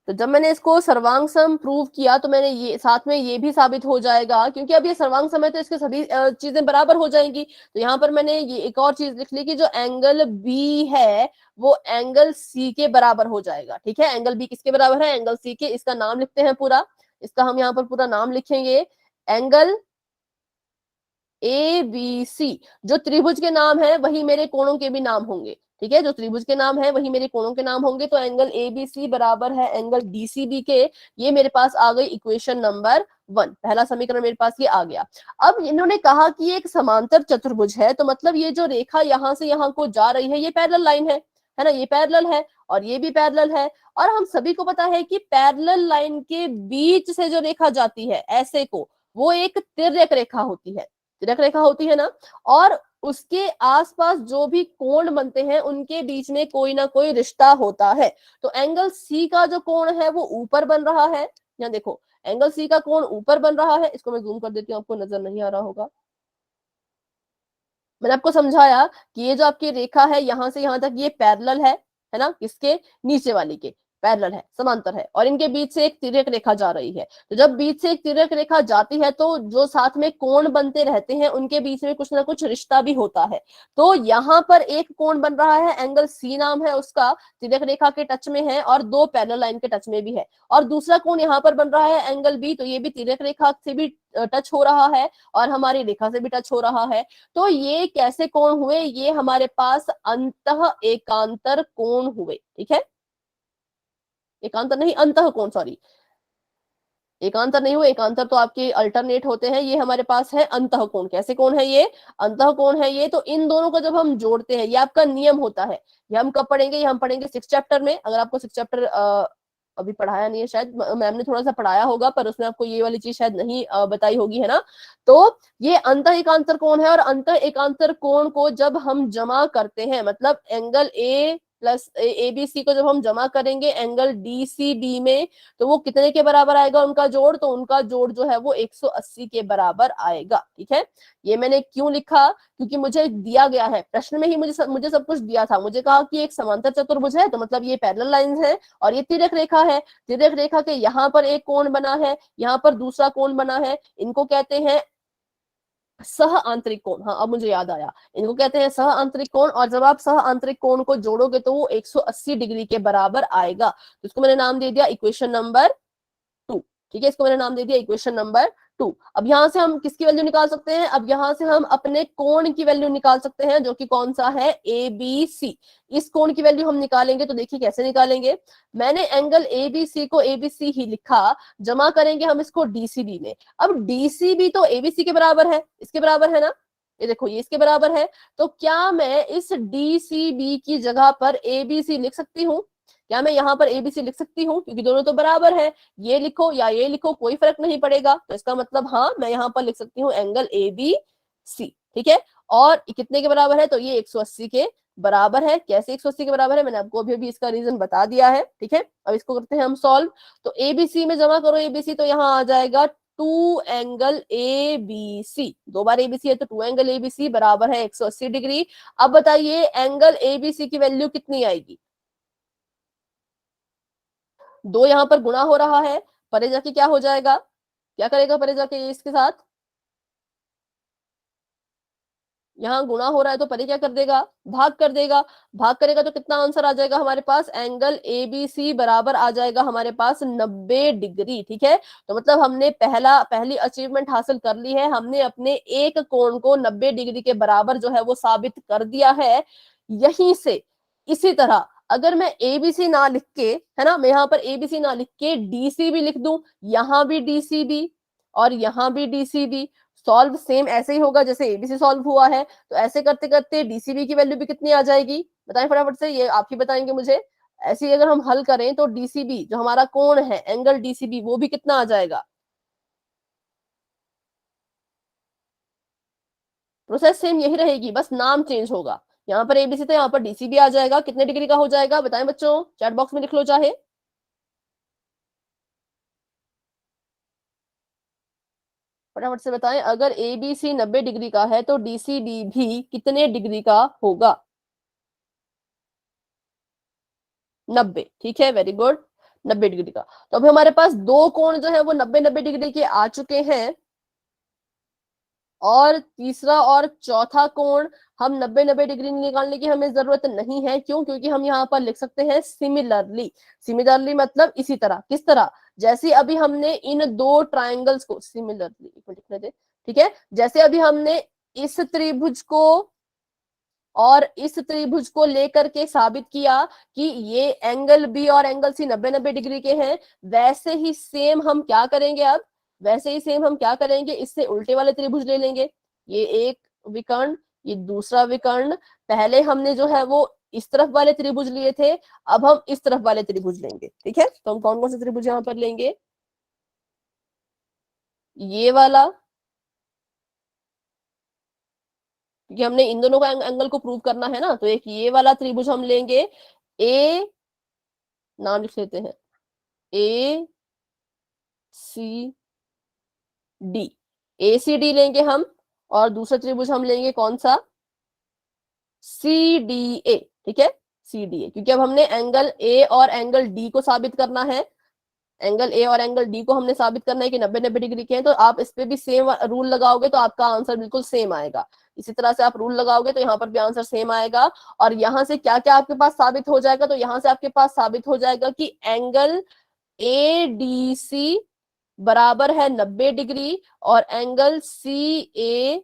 तो जब मैंने इसको सर्वांग सम प्रूव किया तो मैंने ये साथ में ये भी साबित हो जाएगा, क्योंकि अब ये सर्वांग सम है तो इसके सभी चीजें बराबर हो जाएंगी। तो यहाँ पर मैंने ये एक और चीज लिख ली कि जो एंगल B है वो एंगल C के बराबर हो जाएगा, ठीक है। एंगल B किसके बराबर है? एंगल C के। इसका नाम लिखते हैं पूरा, इसका हम यहाँ पर पूरा नाम लिखेंगे, एंगल ABC। जो त्रिभुज के नाम है वही मेरे कोणों के भी नाम होंगे, ठीक है, जो त्रिभुज के नाम है वही मेरे कोणों के नाम होंगे। तो एंगल ABC बराबर है एंगल DCB के। ये मेरे पास आ गई इक्वेशन नंबर 1, पहला समीकरण मेरे पास ये आ गया। अब इन्होंने कहा कि ये एक समांतर चतुर्भुज है, तो मतलब ये जो रेखा यहां से यहां को जा रही है ये पैरेलल लाइन है ना, ये पैरेलल है और ये भी पैरेलल है। और हम सभी को पता है कि पैरेलल लाइन के बीच से जो रेखा जाती है ऐसे को, वो एक तिर्यक रेखा होती है, तिर्यक रेखा होती है ना। और उसके आसपास जो भी कोण बनते हैं उनके बीच में कोई ना कोई रिश्ता होता है। तो एंगल C का जो कोण है वो ऊपर बन रहा है। यहाँ देखो, एंगल C का कोण ऊपर बन रहा है। इसको मैं जूम कर देती हूँ, आपको नजर नहीं आ रहा होगा। मैंने आपको समझाया कि ये जो आपकी रेखा है यहां से यहां तक ये पैरेलल है ना, किसके? नीचे वाली के। पैरेलल है, समांतर है, और इनके बीच से एक तिर्यक रेखा जा रही है। तो जब बीच से एक तिर्यक रेखा जाती है तो जो साथ में कोण बनते रहते हैं उनके बीच में कुछ ना कुछ रिश्ता भी होता है। तो यहाँ पर एक कोण बन रहा है, एंगल सी नाम है उसका, तिर्यक रेखा के टच में है और दो पैरेलल लाइन के टच में भी है। और दूसरा कोण यहाँ पर बन रहा है एंगल बी, तो ये भी तिर्यक रेखा से भी टच हो रहा है और हमारी रेखा से भी टच हो रहा है। तो ये कैसे कोण हुए? ये हमारे पास अंतः एकांतर कोण हुए। ठीक है, एकांतर नहीं, अंतः कोण, सॉरी, एकांतर नहीं हुए, एकांतर तो आपके अल्टरनेट होते हैं। ये हमारे पास है अंतः कोण। कैसे कोण है ये? अंतः कोण है ये। तो इन दोनों को जब हम जोड़ते हैं, ये आपका नियम होता है। ये हम कब पढ़ेंगे? ये हम पढ़ेंगे 6 चैप्टर में। अगर आपको 6 चैप्टर अभी पढ़ाया नहीं है, शायद मैम ने थोड़ा सा पढ़ाया होगा, पर उसने आपको ये वाली चीज शायद नहीं बताई होगी, है ना। तो ये अंतः एकांतर कोण है, और अंतः एकांतर कोण को जब हम जमा करते हैं, मतलब angle A plus A B C को जब हम जमा करेंगे एंगल डी सी बी में, तो वो कितने के बराबर आएगा उनका जोड़? तो उनका जोड़ जो है वो 180 के बराबर आएगा। ठीक है, ये मैंने क्यों लिखा? क्योंकि मुझे दिया गया है प्रश्न में ही, मुझे सब कुछ दिया था। मुझे कहा कि एक समांतर चतुर्भुज है, तो मतलब ये पैरेलल लाइंस है, और ये तिर्यक रेखा है। तिर्यक रेखा के यहाँ पर एक कोण बना है, यहाँ पर दूसरा कोण बना है, इनको कहते हैं सह आंतरिक कोण। हाँ, अब मुझे याद आया, इनको कहते हैं सह आंतरिक कोण। और जब आप सह आंतरिक कोण को जोड़ोगे तो वो 180 डिग्री के बराबर आएगा। तो इसको मैंने नाम दे दिया इक्वेशन नंबर 2। ठीक है, इसको मैंने नाम दे दिया इक्वेशन नंबर 2। अब यहां से हम किसकी वैल्यू निकाल सकते हैं? अब यहां से हम अपने कोण की वैल्यू निकाल सकते हैं, जो कि कौन सा है? A B C. इस कोण की वैल्यू हम निकालेंगे, तो देखिए कैसे निकालेंगे। मैंने एंगल ए बी सी को ए बी सी ही लिखा, जमा करेंगे हम इसको डीसीबी में। अब डीसीबी तो एबीसी के बराबर है, इसके बराबर है ना, ये देखो ये इसके बराबर है। तो क्या मैं इस डीसीबी की जगह पर एबीसी लिख सकती हूँ? क्या मैं यहाँ पर एबीसी लिख सकती हूँ? क्योंकि दोनों तो बराबर है, ये लिखो या ये लिखो कोई फर्क नहीं पड़ेगा। तो इसका मतलब हाँ, मैं यहाँ पर लिख सकती हूँ एंगल ए बी सी। ठीक है, और कितने के बराबर है? तो ये 180 के बराबर है। कैसे 180 के बराबर है? मैंने आपको अभी इसका रीजन बता दिया है। ठीक है, अब इसको करते हैं हम सॉल्व। तो एबीसी में जमा करो एबीसी, तो यहाँ आ जाएगा 2 एंगल ए बी सी। 2 बार एबीसी है तो 2 एंगल एबीसी बराबर है 180 डिग्री। अब बताइए एंगल एबीसी की वैल्यू कितनी आएगी? 2 यहाँ पर गुणा हो रहा है, परे जाके क्या हो जाएगा? क्या करेगा परे जाके ये इसके साथ? यहाँ गुणा हो रहा है तो परे क्या कर देगा? भाग कर देगा। भाग करेगा तो कितना आंसर आ जाएगा हमारे पास? एंगल एबीसी बराबर आ जाएगा हमारे पास 90 डिग्री। ठीक है, तो मतलब हमने पहली अचीवमेंट हासिल कर ली है। हमने अपने एक कोण को 90 डिग्री के बराबर जो है वो साबित कर दिया है। यहीं से इसी तरह अगर मैं एबीसी ना लिख के, है ना, मैं यहाँ पर एबीसी ना लिख के डीसी भी लिख दूं, यहाँ भी डीसीबी और यहाँ भी डीसीबी, सॉल्व सेम ऐसे ही होगा जैसे एबीसी सॉल्व हुआ है। तो ऐसे करते करते डीसीबी की वैल्यू भी कितनी आ जाएगी? बताएं फटाफट से, ये आप ही बताएंगे मुझे। ऐसे ही अगर हम हल करें तो डीसीबी जो हमारा कोण है, एंगल डीसीबी, वो भी कितना आ जाएगा? प्रोसेस सेम यही रहेगी, बस नाम चेंज होगा। यहाँ पर एबीसी तो यहाँ पर डीसीबी आ जाएगा। कितने डिग्री का हो जाएगा? बताएं बच्चों, चैट बॉक्स में लिख लो चाहे। फटाफट से बताएं, अगर एबीसी 90 डिग्री का है तो डीसीबी भी कितने डिग्री का होगा? 90। ठीक है, वेरी गुड, 90 डिग्री का। तो अभी हमारे पास दो कोण जो है वो 90-90 डिग्री के आ चुके हैं, और तीसरा और चौथा कोण हम 90-90 डिग्री निकालने की हमें जरूरत नहीं है। क्यों? क्योंकि हम यहाँ पर लिख सकते हैं सिमिलरली। सिमिलरली मतलब इसी तरह। किस तरह? जैसे अभी हमने इन दो ट्राइंगल्स को सिमिलरली, लिखने दे, ठीक है, जैसे अभी हमने इस त्रिभुज को और इस त्रिभुज को लेकर के साबित किया कि ये एंगल बी और एंगल सी 90-90 डिग्री के हैं, वैसे ही सेम हम क्या करेंगे? अब वैसे ही सेम हम क्या करेंगे? इससे उल्टे वाले त्रिभुज ले लेंगे। ये एक विकर्ण, ये दूसरा विकर्ण। पहले हमने जो है वो इस तरफ वाले त्रिभुज लिए थे, अब हम इस तरफ वाले त्रिभुज लेंगे। ठीक है, तो हम कौन कौन से त्रिभुज यहाँ पर लेंगे? ये वाला, क्योंकि हमने इन दोनों का एंगल को प्रूव करना है ना। तो एक ये वाला त्रिभुज हम लेंगे, ए, नाम लिख लेते हैं, ए सी डी, ए सी डी लेंगे हम। और दूसरा त्रिभुज हम लेंगे कौन सा? C D A. ठीक है, सी डी ए, क्योंकि अब हमने एंगल ए और एंगल डी को साबित करना है। एंगल ए और एंगल डी को हमने साबित करना है कि 90-90 डिग्री के हैं, तो आप इस पे भी सेम रूल लगाओगे तो आपका आंसर बिल्कुल सेम आएगा। इसी तरह से आप रूल लगाओगे तो यहाँ पर भी आंसर सेम आएगा। और यहाँ से क्या क्या आपके पास साबित हो जाएगा, तो यहाँ से आपके पास साबित हो जाएगा कि एंगल ए डी सी बराबर है 90 डिग्री और एंगल सी ए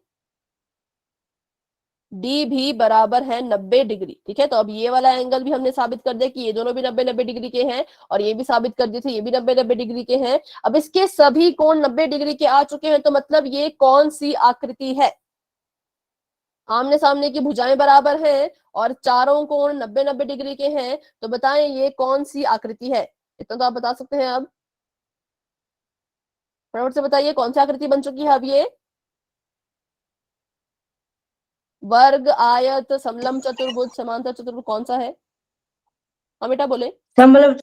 डी भी बराबर है 90 डिग्री। ठीक है, तो अब ये वाला एंगल भी हमने साबित कर दिया कि ये दोनों भी 90-90 डिग्री के हैं, और ये भी साबित कर दिए थे ये भी 90-90 डिग्री के हैं। अब इसके सभी कोण 90 डिग्री के आ चुके हैं, तो मतलब ये कौन सी आकृति है? आमने सामने की भुजाएं बराबर हैं और चारों कोण 90-90 डिग्री के हैं, तो बताएं ये कौन सी आकृति है? इतना तो आप बता सकते हैं। अब फटाफट से बताइए कौन सी आकृति बन चुकी है अब ये? वर्ग, आयत, समलंब चतुर्भुज, समांतर चतुर्भुज, कौन सा है? हाँ बेटा बोले। समलंब।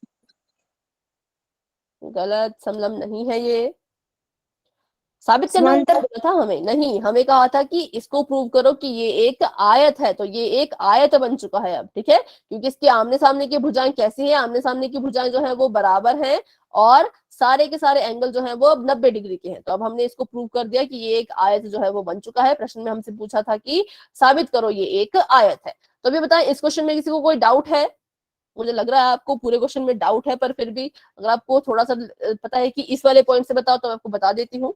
गलत, समलंब नहीं है ये। साबित करना समांतर। बोला था हमें, नहीं, हमें कहा था कि इसको प्रूव करो कि ये एक आयत है, तो ये एक आयत बन चुका है अब। ठीक है, क्योंकि इसके आमने सामने की भुजाएं कैसी है? आमने सामने की भुजाएं जो है वो बराबर हैं और सारे के सारे एंगल जो है वो अब 90 डिग्री के हैं। तो अब हमने इसको प्रूव कर दिया कि ये एक आयत जो है वो बन चुका है। प्रश्न में हमसे पूछा था कि साबित करो ये एक आयत है। तो अभी बताएं, इस क्वेश्चन में किसी को कोई डाउट है? मुझे लग रहा है आपको पूरे क्वेश्चन में डाउट है, पर फिर भी अगर आपको थोड़ा सा पता है कि इस वाले पॉइंट से बताओ तो मैं आपको बता देती हूँ।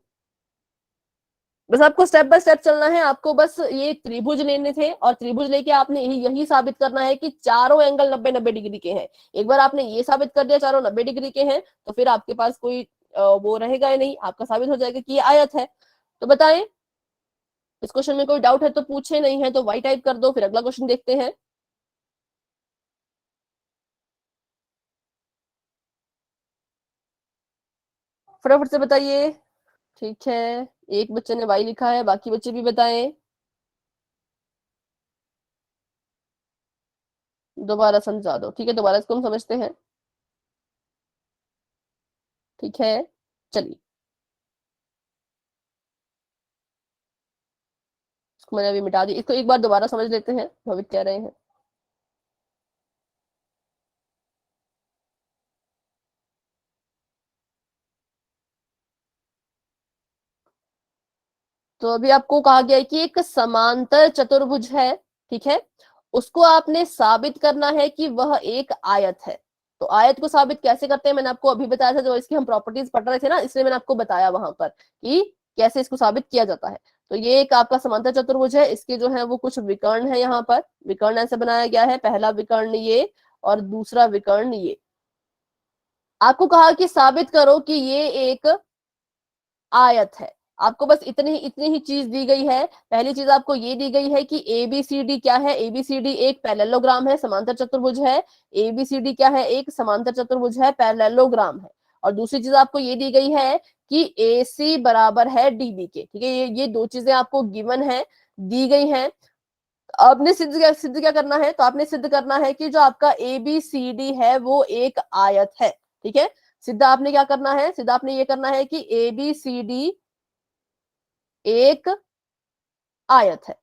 बस आपको स्टेप बाय स्टेप चलना है। आपको बस ये त्रिभुज लेने थे और त्रिभुज लेके आपने यही साबित करना है कि चारों एंगल 90-90 डिग्री के हैं। एक बार आपने ये साबित कर दिया चारों 90 डिग्री के हैं, तो फिर आपके पास कोई वो रहेगा ही नहीं, आपका साबित हो जाएगा कि ये आयत है। तो बताएं, इस क्वेश्चन में कोई डाउट है तो पूछे, नहीं है तो वाई टाइप कर दो, फिर अगला क्वेश्चन देखते हैं। फटाफट से बताइए। ठीक है, एक बच्चे ने वाई लिखा है, बाकी बच्चे भी बताएं। दोबारा समझा दो। ठीक है, दोबारा इसको हम समझते हैं। ठीक है, चलिए, इसको मैंने अभी मिटा दी। इसको एक बार दोबारा समझ लेते हैं, भवित कह रहे हैं। तो अभी आपको कहा गया है कि एक समांतर चतुर्भुज है। ठीक है, उसको आपने साबित करना है कि वह एक आयत है। तो आयत को साबित कैसे करते हैं मैंने आपको अभी बताया था, जो इसकी हम प्रॉपर्टीज पढ़ रहे थे ना, इसलिए मैंने आपको बताया वहां पर कि कैसे इसको साबित किया जाता है। तो ये एक आपका समांतर चतुर्भुज है। इसके जो है वो कुछ विकर्ण है। यहाँ पर विकर्ण ऐसे बनाया गया है, पहला विकर्ण ये और दूसरा विकर्ण ये। आपको कहा कि साबित करो कि ये एक आयत है। आपको बस इतनी ही चीज दी गई है। पहली चीज आपको ये दी गई है कि एबीसीडी क्या है? एबीसीडी एक पैरेललोग्राम है, समांतर चतुर्भुज है। एबीसीडी क्या है? एक समांतर चतुर्भुज है, पैरेललोग्राम है। और दूसरी चीज आपको ये दी गई है कि एसी बराबर है डीबी के। ठीक है, ये दो चीजें आपको गिवन है, दी गई हैं। आपने सिद्ध क्या करना है? तो आपने सिद्ध करना है कि जो आपका एबीसीडी है वो एक आयत है। ठीक है, सिद्ध आपने क्या करना है? सिद्ध आपने ये करना है कि एबीसीडी एक आयत है।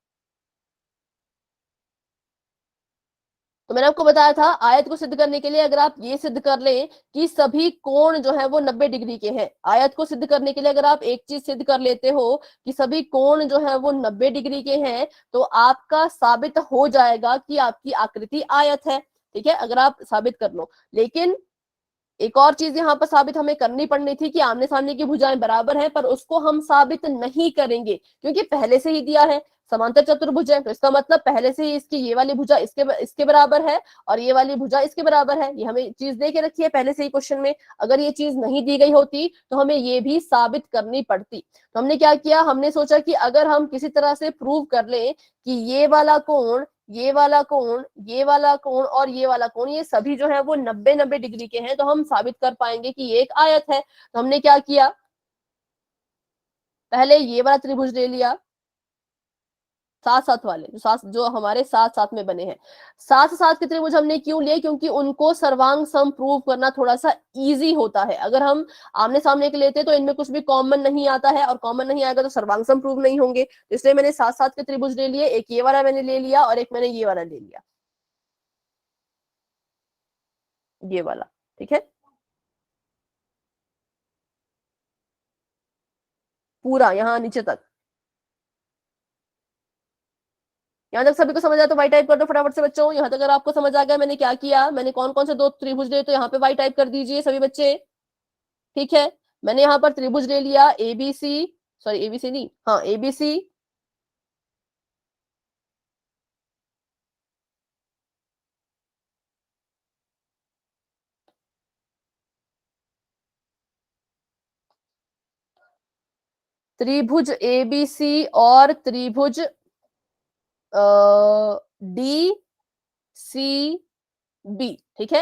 तो मैंने आपको बताया था आयत को सिद्ध करने के लिए अगर आप ये सिद्ध कर लें कि सभी कोण जो है वो 90 डिग्री के हैं, आयत को सिद्ध करने के लिए अगर आप एक चीज सिद्ध कर लेते हो कि सभी कोण जो है वो 90 डिग्री के हैं, तो आपका साबित हो जाएगा कि आपकी आकृति आयत है। ठीक है, अगर आप साबित कर लो। लेकिन एक और चीज यहाँ पर साबित हमें करनी पड़नी थी कि आमने सामने की भुजाएं बराबर हैं, पर उसको हम साबित नहीं करेंगे क्योंकि पहले से ही दिया है समांतर चतुर्भुज है। तो इसका मतलब पहले से ही इसकी ये वाली भुजा इसके बराबर है और ये वाली भुजा इसके बराबर है। ये हमें चीज दे के रखी है पहले से ही क्वेश्चन में। अगर ये चीज नहीं दी गई होती तो हमें ये भी साबित करनी पड़ती। तो हमने क्या किया? हमने सोचा कि अगर हम किसी तरह से प्रूव कर ले कि ये वाला कोण, ये वाला कोण, ये वाला कोण और ये वाला कोण, ये सभी जो है वो 90-90 डिग्री के हैं, तो हम साबित कर पाएंगे कि ये एक आयत है। तो हमने क्या किया? पहले ये वाला त्रिभुज ले लिया, साथ साथ वाले जो हमारे साथ साथ में बने हैं। साथ साथ के त्रिभुज हमने क्यों लिए? क्योंकि उनको सर्वांग सम प्रूव करना थोड़ा सा इजी होता है। अगर हम आमने सामने के लेते तो इनमें कुछ भी कॉमन नहीं आता है, और कॉमन नहीं आएगा तो सर्वांग सम प्रूव नहीं होंगे। इसलिए मैंने साथ साथ के त्रिभुज ले लिए। एक ये वाला मैंने ले लिया और एक मैंने ये वाला ले लिया। ये वाला, ठीक है, पूरा यहाँ नीचे तक। यहाँ तक सभी को समझ आया तो वाई टाइप कर दो फटाफट से बच्चों। यहाँ तक अगर आपको समझ आ गया मैंने क्या किया, मैंने कौन कौन से दो त्रिभुज लिए, तो यहाँ पे वाई टाइप कर दीजिए सभी बच्चे, ठीक है। मैंने यहाँ पर त्रिभुज ले लिया एबीसी, सॉरी एबीसी नहीं, हाँ एबीसी, त्रिभुज एबीसी और त्रिभुज डी सी बी, ठीक है,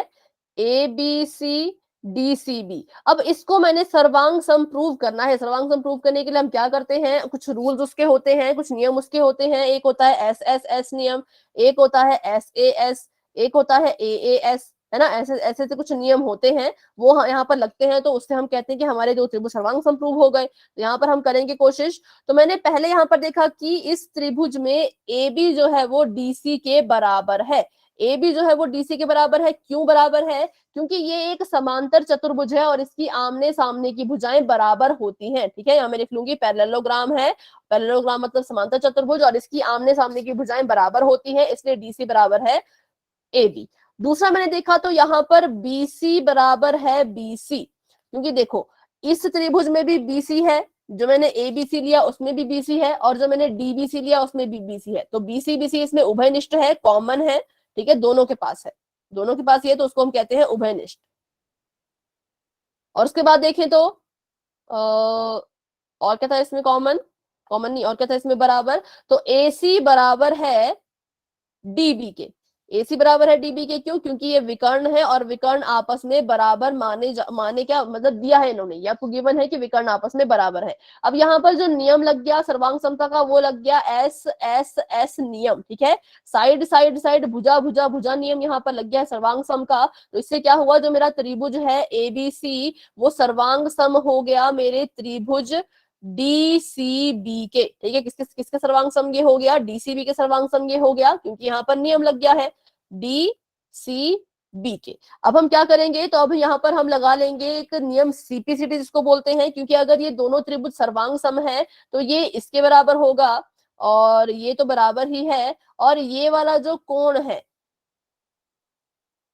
A B C D C B. अब इसको मैंने सर्वांग सम प्रूव करना है। सर्वांग सम प्रूव करने के लिए हम क्या करते हैं, कुछ रूल्स उसके होते हैं, कुछ नियम उसके होते हैं। एक होता है एस एस एस नियम, एक होता है एस ए एस, एक होता है ए एस, है ना, ऐसे ऐसे से कुछ नियम होते हैं, वो यहाँ पर लगते हैं, तो उससे हम कहते हैं कि हमारे दो त्रिभुज सर्वांग सम प्रूव हो गए। तो यहाँ पर हम करेंगे कोशिश। तो मैंने पहले यहाँ पर देखा कि इस त्रिभुज में ए बी जो है वो डीसी के बराबर है। ए बी जो है वो डीसी के बराबर है। क्यों बराबर है, क्योंकि ये एक समांतर चतुर्भुज है और इसकी आमने सामने की भुजाएं बराबर होती हैं, ठीक है। यहाँ मैं लिख लूंगी पैरेललोग्राम है, पैरेललोग्राम मतलब समांतर चतुर्भुज, और इसकी आमने सामने की भुजाएं बराबर होती हैं, इसलिए डीसी बराबर है ए बी। दूसरा मैंने देखा तो यहाँ पर बीसी बराबर है बीसी, क्योंकि देखो इस त्रिभुज में भी बीसी है, जो मैंने ए बी सी लिया उसमें भी बीसी है, और जो मैंने डी बी सी लिया उसमें भी बीसी है। तो बीसी बीसी इसमें उभयनिष्ठ है, कॉमन है, ठीक है, दोनों के पास है, दोनों के पास ये, तो उसको हम कहते हैं उभयनिष्ठ। और उसके बाद देखें तो और क्या था इसमें कॉमन, कॉमन नहीं, और क्या था इसमें बराबर, तो ए सी बराबर है डीबी के। एसी बराबर है डीबी के, क्यों, क्योंकि ये विकर्ण है और विकर्ण आपस में बराबर माने क्या मतलब दिया है इन्होंने, या तो गिवन है कि विकर्ण आपस में बराबर है। अब यहाँ पर जो नियम लग गया सर्वांग समता का, वो लग गया एस एस एस नियम, ठीक है। साइड साइड साइड भुजा भुजा भुजा नियम यहाँ पर लग गया है सर्वांग सम का। तो इससे क्या हुआ, जो मेरा त्रिभुज है एबीसी वो सर्वांग सम हो गया मेरे त्रिभुज डी सी बी के, ठीक है। किसके किसके सर्वांग सम ये हो गया, डीसीबी के सर्वांग सम ये हो गया, क्योंकि यहाँ पर नियम लग गया है डी सी बी के। अब हम क्या करेंगे, तो अब यहाँ पर हम लगा लेंगे एक नियम सीपीसीटी जिसको बोलते हैं, क्योंकि अगर ये दोनों त्रिभुज सर्वांग सम है तो ये इसके बराबर होगा, और ये तो बराबर ही है, और ये वाला जो कोण है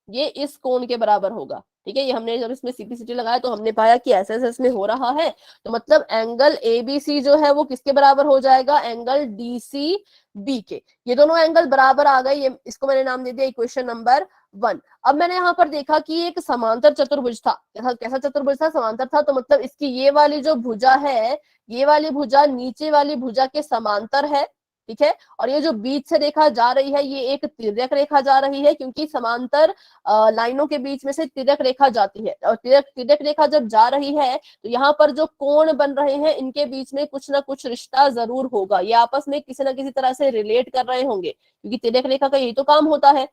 ये इस कोण के बराबर होगा, ठीक है। ये हमने जब इसमें सीपीसीटी लगाया तो हमने पाया कि ऐसे ऐसे इसमें हो रहा है, तो मतलब एंगल एबीसी जो है वो किसके बराबर हो जाएगा, एंगल डीसी बी के। ये दोनों एंगल बराबर आ गए, ये इसको मैंने नाम दे दिया इक्वेशन नंबर 1। अब मैंने यहाँ पर देखा कि एक समांतर चतुर्भुज था, कैसा चतुर्भुज था, समांतर था, तो मतलब इसकी ये वाली जो भुजा है, ये वाली भुजा नीचे वाली भुजा के समांतर है, ठीक है। और ये जो बीच से रेखा जा रही है ये एक तिर्यक रेखा जा रही है, क्योंकि समांतर लाइनों के बीच में से तिर्यक रेखा जाती है, और तिर्यक रेखा जब जा रही है तो यहाँ पर जो कोण बन रहे हैं इनके बीच में कुछ ना कुछ रिश्ता जरूर होगा, ये आपस में किसी ना किसी तरह से रिलेट कर रहे होंगे, क्योंकि तिर्यक रेखा का यही तो काम होता है।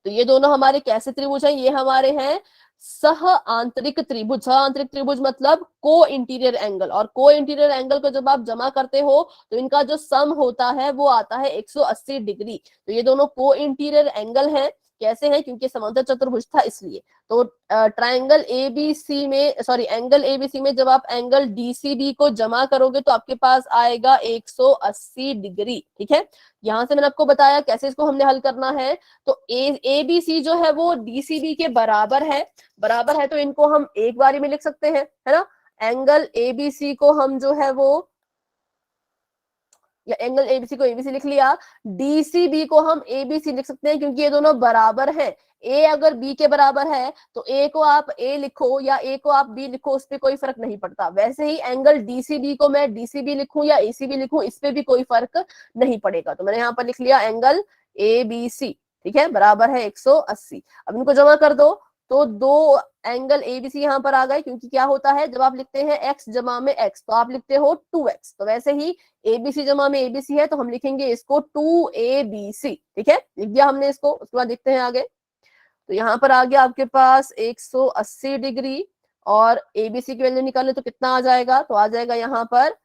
तो ये दोनों हमारे कैसे त्रिभुज हैं, ये हमारे हैं सह आंतरिक त्रिभुज। सह आंतरिक त्रिभुज मतलब को इंटीरियर एंगल, और को इंटीरियर एंगल को जब आप जमा करते हो तो इनका जो सम होता है वो आता है 180 डिग्री। तो ये दोनों को इंटीरियर एंगल हैं, कैसे हैं, क्योंकि समांतर चतुर्भुज था इसलिए। तो ट्राइंगल एबीसी में, सॉरी एंगल एबीसी में जब आप एंगल डीसीबी को जमा करोगे तो आपके पास आएगा 180 डिग्री, ठीक है। यहां से मैंने आपको बताया कैसे इसको हमने हल करना है। तो ए बी सी जो है वो डीसीबी के बराबर है, बराबर है, तो इनको हम एक बारी में लिख सकते हैं, है ना। एंगल एबीसी को हम जो है वो, या एंगल एबीसी को एबीसी लिख लिया, डीसीबी को हम एबीसी लिख सकते हैं, क्योंकि ये दोनों बराबर हैं। ए अगर बी के बराबर है तो ए को आप ए लिखो या ए को आप बी लिखो, उस पर कोई फर्क नहीं पड़ता। वैसे ही एंगल डीसीबी को मैं डीसीबी लिखूं या एसीबी लिखूं, इस पे भी कोई फर्क नहीं पड़ेगा। तो मैंने यहाँ पर लिख लिया एंगल ए बी सी, ठीक है, बराबर है 180। अब इनको जमा कर दो तो दो एंगल एबीसी यहाँ पर आ गए, क्योंकि क्या होता है जब आप लिखते हैं एक्स जमा में एक्स तो आप लिखते हो 2x, तो वैसे ही एबीसी जमा में एबीसी है तो हम लिखेंगे इसको 2abc, ठीक है, लिख दिया हमने इसको। उसके बाद देखते हैं आगे, तो यहाँ पर आ गया आपके पास 180 डिग्री, और एबीसी की वैल्यू निकाले तो कितना आ जाएगा, तो आ जाएगा यहाँ पर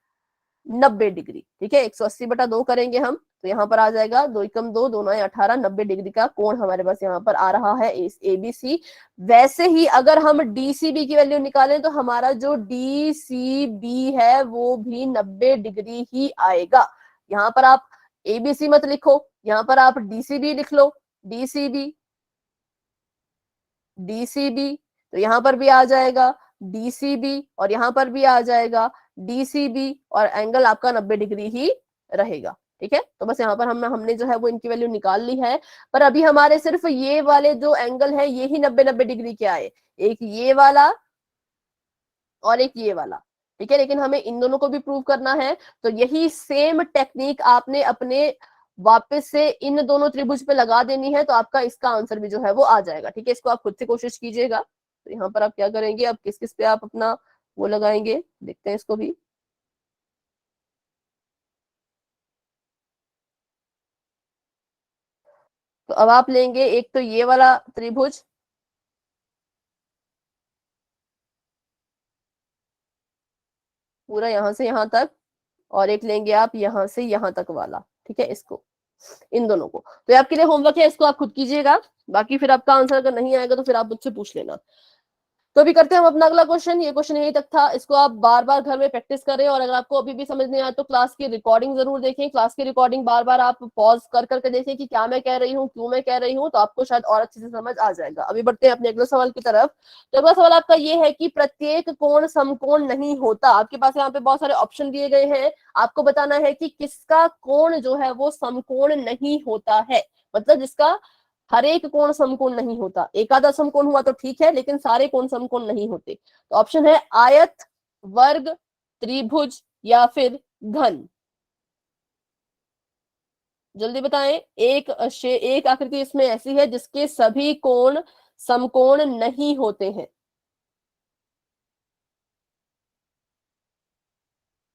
90 डिग्री। ठीक है, 180/2 करेंगे हम, तो यहाँ पर आ जाएगा 2 एकम 2, 2 9 18, 90 डिग्री का कोण हमारे पास यहाँ पर आ रहा है एबीसी। वैसे ही अगर हम डीसीबी की वैल्यू निकालें तो हमारा जो डीसीबी है वो भी 90 डिग्री ही आएगा। यहाँ पर आप एबीसी मत लिखो, यहाँ पर आप डीसीबी लिख लो, डीसीबी डीसीबी, तो यहाँ पर भी आ जाएगा डीसीबी और यहाँ पर भी आ जाएगा डीसीबी और एंगल आपका 90 डिग्री ही रहेगा। ठीक है, तो बस यहाँ पर हमने जो है वो इनकी वैल्यू निकाल ली है। पर अभी हमारे सिर्फ ये वाले जो एंगल है ये ही 90-90 डिग्री के आए, एक ये वाला और एक ये वाला। ठीक है, लेकिन हमें इन दोनों को भी प्रूव करना है, तो यही सेम टेक्निक आपने अपने वापस से इन दोनों त्रिभुज पे लगा देनी है, तो आपका इसका आंसर भी जो है वो आ जाएगा। ठीक है, इसको आप खुद से कोशिश कीजिएगा। तो यहाँ पर आप क्या करेंगे, अब किस किस पे आप अपना वो लगाएंगे, देखते हैं इसको भी। तो अब आप लेंगे एक तो ये वाला त्रिभुज, पूरा यहां से यहां तक, और एक लेंगे आप यहां से यहां तक वाला। ठीक है, इसको, इन दोनों को। तो ये आपके लिए होमवर्क है, इसको आप खुद कीजिएगा। बाकी फिर आपका आंसर अगर नहीं आएगा तो फिर आप मुझसे पूछ लेना। तो अभी करते हैं हम अपना अगला क्वेश्चन। ये क्वेश्चन यही तक था, इसको आप बार बार घर में प्रैक्टिस करें, और अगर आपको अभी भी समझ नहीं आया तो क्लास की रिकॉर्डिंग जरूर देखें। क्लास की रिकॉर्डिंग बार बार आप पॉज कर करके देखें कि क्या मैं कह रही हूँ, क्यों मैं कह रही हूँ, तो आपको शायद और अच्छे से समझ आ जाएगा। अभी बढ़ते हैं अपने अगले सवाल की तरफ। तो अगला सवाल आपका ये है कि प्रत्येक कोण समकोण नहीं होता। आपके पास यहाँ पे बहुत सारे ऑप्शन दिए गए हैं, आपको बताना है कि किसका कोण जो है वो समकोण नहीं होता है, मतलब जिसका हर एक कोण समकोण नहीं होता। एक आधा समकोण हुआ तो ठीक है, लेकिन सारे कोण समकोण नहीं होते। तो ऑप्शन है आयत, वर्ग, त्रिभुज या फिर घन। जल्दी बताएं। एक आकृति इसमें ऐसी है जिसके सभी कोण समकोण नहीं होते हैं।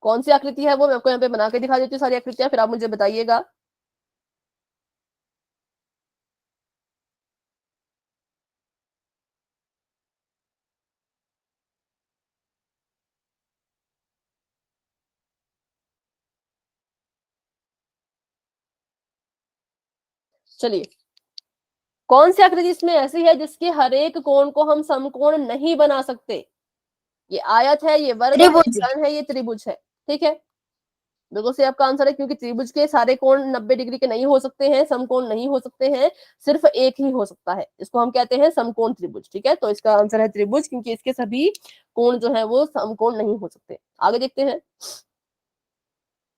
कौन सी आकृति है वो, मैं आपको यहाँ पे बना के दिखा देती हूँ सारी आकृतियां, फिर आप मुझे बताइएगा। चलिए, कौन सी आकृति इसमें ऐसी है जिसके हर एक कोण को हम समकोण नहीं बना सकते। ये आयत है, ये वर्ग है, ये घन है, ये त्रिभुज है। ठीक है, बिल्कुल सही आपका आंसर है, क्योंकि त्रिभुज के सारे कोण 90 डिग्री के नहीं हो सकते हैं, समकोण नहीं हो सकते हैं, सिर्फ एक ही हो सकता है, इसको हम कहते हैं समकोण त्रिभुज। ठीक है, तो इसका आंसर है त्रिभुज, क्योंकि इसके सभी कोण जो है वो समकोण नहीं हो सकते। आगे देखते हैं।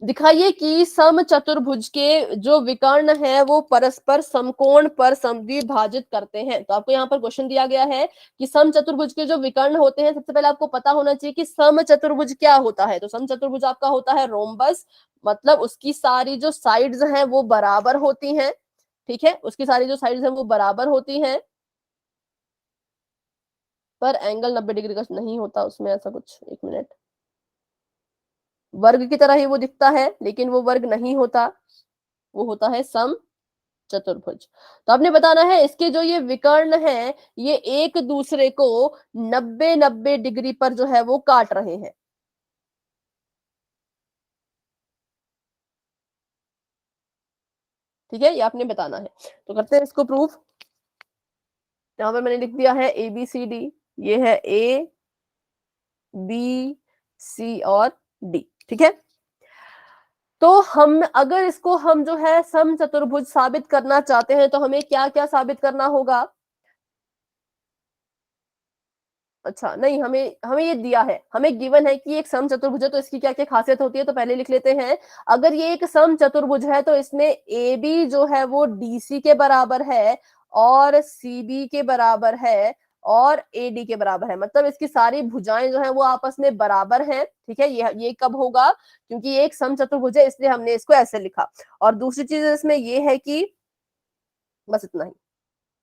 दिखाइए कि समचतुर्भुज के जो विकर्ण है वो परस्पर समकोण पर समद्विभाजित करते हैं। तो आपको यहाँ पर क्वेश्चन दिया गया है कि समचतुर्भुज के जो विकर्ण होते हैं, सबसे पहले आपको पता होना चाहिए कि समचतुर्भुज क्या होता है। तो समचतुर्भुज आपका होता है रोम्बस, मतलब उसकी सारी जो साइड्स हैं वो बराबर होती हैं। ठीक है, उसकी सारी जो साइड्स हैं वो बराबर होती हैं, पर एंगल 90 डिग्री का नहीं होता उसमें, ऐसा कुछ। एक मिनट, वर्ग की तरह ही वो दिखता है, लेकिन वो वर्ग नहीं होता, वो होता है सम चतुर्भुज। तो आपने बताना है इसके जो ये विकर्ण हैं ये एक दूसरे को 90-90 डिग्री पर जो है वो काट रहे हैं। ठीक है, ये आपने बताना है। तो करते हैं इसको प्रूफ। यहां पर मैंने लिख दिया है ए बी सी डी, ये है ए बी सी और डी। ठीक है, तो हम अगर इसको हम जो है सम चतुर्भुज साबित करना चाहते हैं तो हमें क्या क्या साबित करना होगा। अच्छा नहीं, हमें हमें ये दिया है, हमें गिवन है कि एक सम चतुर्भुज है, तो इसकी क्या क्या खासियत होती है, तो पहले लिख लेते हैं। अगर ये एक सम चतुर्भुज है तो इसमें ए बी जो है वो डीसी के बराबर है, और सीबी के बराबर है, और एडी के बराबर है, मतलब इसकी सारी भुजाएं जो है वो आपस में बराबर हैं। ठीक है, ये कब होगा, क्योंकि ये एक सम चतुर्भुज है इसलिए हमने इसको ऐसे लिखा। और दूसरी चीज इसमें ये है कि, बस इतना ही।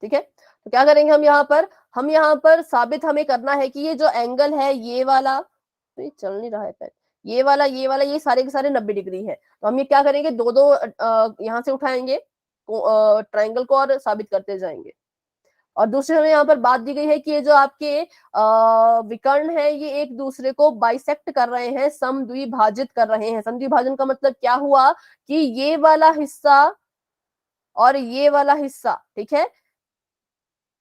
ठीक है, तो क्या करेंगे हम यहाँ पर साबित हमें करना है कि ये जो एंगल है ये वाला, तो ये चल नहीं रहा है पेन, ये सारे के सारे 90 डिग्री है। तो हम ये क्या करेंगे, दो यहाँ से उठाएंगे ट्रायंगल को और साबित करते जाएंगे। और दूसरी हमें यहाँ पर बात दी गई है कि ये जो आपके विकर्ण है ये एक दूसरे को बाइसेक्ट कर रहे हैं, समद्विभाजित कर रहे हैं। समद्विभाजन का मतलब क्या हुआ कि ये वाला हिस्सा और ये वाला हिस्सा, ठीक है,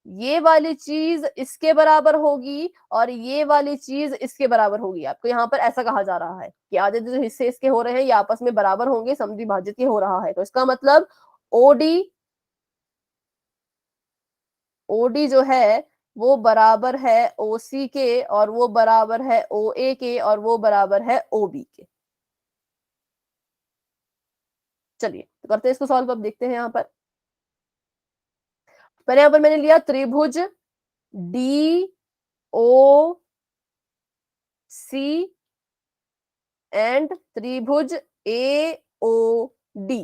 ये वाली चीज इसके बराबर होगी और ये वाली चीज इसके बराबर होगी। आपको यहाँ पर ऐसा कहा जा रहा है कि आधे जो हिस्से इसके हो रहे हैं ये आपस में बराबर होंगे, समद्विभाजित के हो रहा है। तो इसका मतलब ओडी ओडी जो है वो बराबर है ओसी के, और वो बराबर है ओए के, और वो बराबर है ओबी के। चलिए तो करते हैं इसको सॉल्व। अब देखते हैं यहाँ पर, पहले यहाँ पर मैंने लिया त्रिभुज डी ओ सी एंड त्रिभुज ए ओ डी।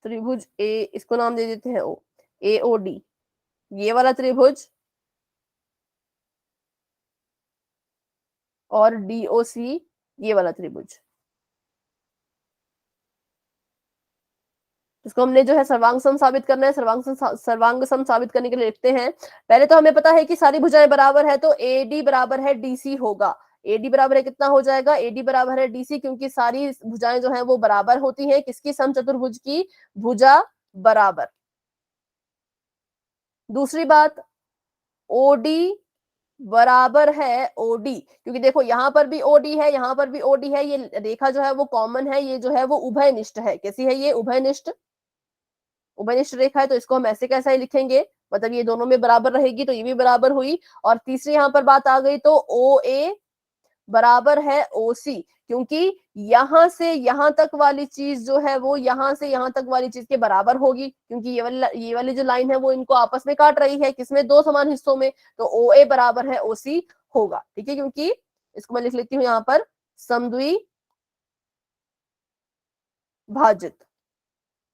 त्रिभुज ए, इसको नाम दे देते हैं ओ, ए ओ डी, ये वाला त्रिभुज, और डी ओ सी ये वाला त्रिभुज। इसको हमने जो है सर्वांग सम साबित करना है। सर्वांग सम साबित करने के लिए लिखते हैं, पहले तो हमें पता है कि सारी भुजाएं बराबर है, तो एडी बराबर है डीसी होगा। एडी बराबर है, कितना हो जाएगा, एडी बराबर है डीसी, क्योंकि सारी भुजाएं जो है वो बराबर होती हैं। किसकी, समचतुर्भुज की भुजा बराबर। दूसरी बात, ओडी बराबर है ओडी, क्योंकि देखो यहाँ पर भी ओडी है, यहाँ पर भी ओडी है, ये रेखा जो है वो कॉमन है, ये जो है वो उभयनिष्ठ है। कैसी है ये, उभयनिष्ठ, उभयनिष्ठ रेखा है। तो इसको हम ऐसे कैसा ही लिखेंगे, मतलब ये दोनों में बराबर रहेगी तो ये भी बराबर हुई। और तीसरी यहाँ पर बात आ गई, तो ओ ए बराबर है ओ सी, क्योंकि यहां से यहां तक वाली चीज जो है वो यहां से यहां तक वाली चीज के बराबर होगी, क्योंकि ये वाली जो लाइन है वो इनको आपस में काट रही है, किसमें, दो समान हिस्सों में। तो ओ ए बराबर है ओ सी होगा, ठीक है, क्योंकि इसको मैं लिख लेती हूँ यहाँ पर समद्विभाजित,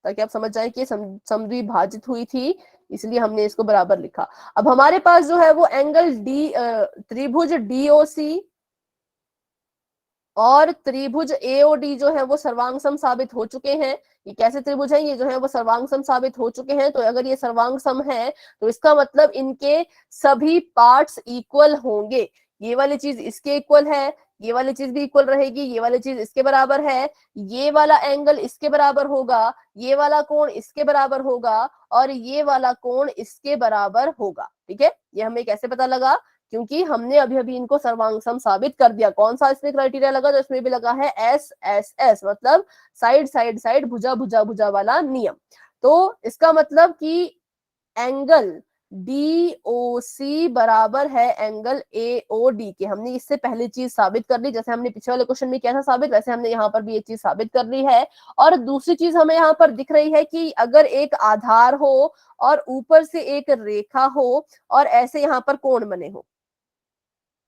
ताकि आप समझ जाएं कि समद्विभाजित हुई थी, इसलिए हमने इसको बराबर लिखा। अब हमारे पास जो है वो एंगल डी, त्रिभुज डीओसी और त्रिभुज एओडी जो है वो सर्वांग सम साबित हो चुके हैं। ये कैसे त्रिभुज है, ये जो है वो सर्वांग सम साबित हो चुके हैं। तो अगर ये सर्वांग सम है तो इसका मतलब इनके सभी पार्ट्स इक्वल होंगे। ये वाली चीज इसके इक्वल है, ये वाली चीज भी इक्वल रहेगी, ये वाली चीज इसके बराबर है, ये वाला एंगल इसके बराबर होगा, ये वाला कोण इसके बराबर होगा, और ये वाला कोण इसके बराबर होगा। ठीक है, ये हमें कैसे पता लगा, क्योंकि हमने अभी अभी इनको सर्वांग सम साबित कर दिया। कौन सा इसमें क्राइटेरिया लगा, तो इसमें भी लगा है एस एस एस, मतलब साइड साइड साइड, भुजा भुजा भुजा वाला नियम। तो इसका मतलब कि एंगल DOC बराबर है एंगल AOD के। हमने इससे पहले चीज साबित कर ली, जैसे हमने पिछले वाले क्वेश्चन में किया था साबित, वैसे हमने यहाँ पर भी ये चीज साबित कर ली है। और दूसरी चीज हमें यहाँ पर दिख रही है कि अगर एक आधार हो और ऊपर से एक रेखा हो और ऐसे यहाँ पर कोण बने हो,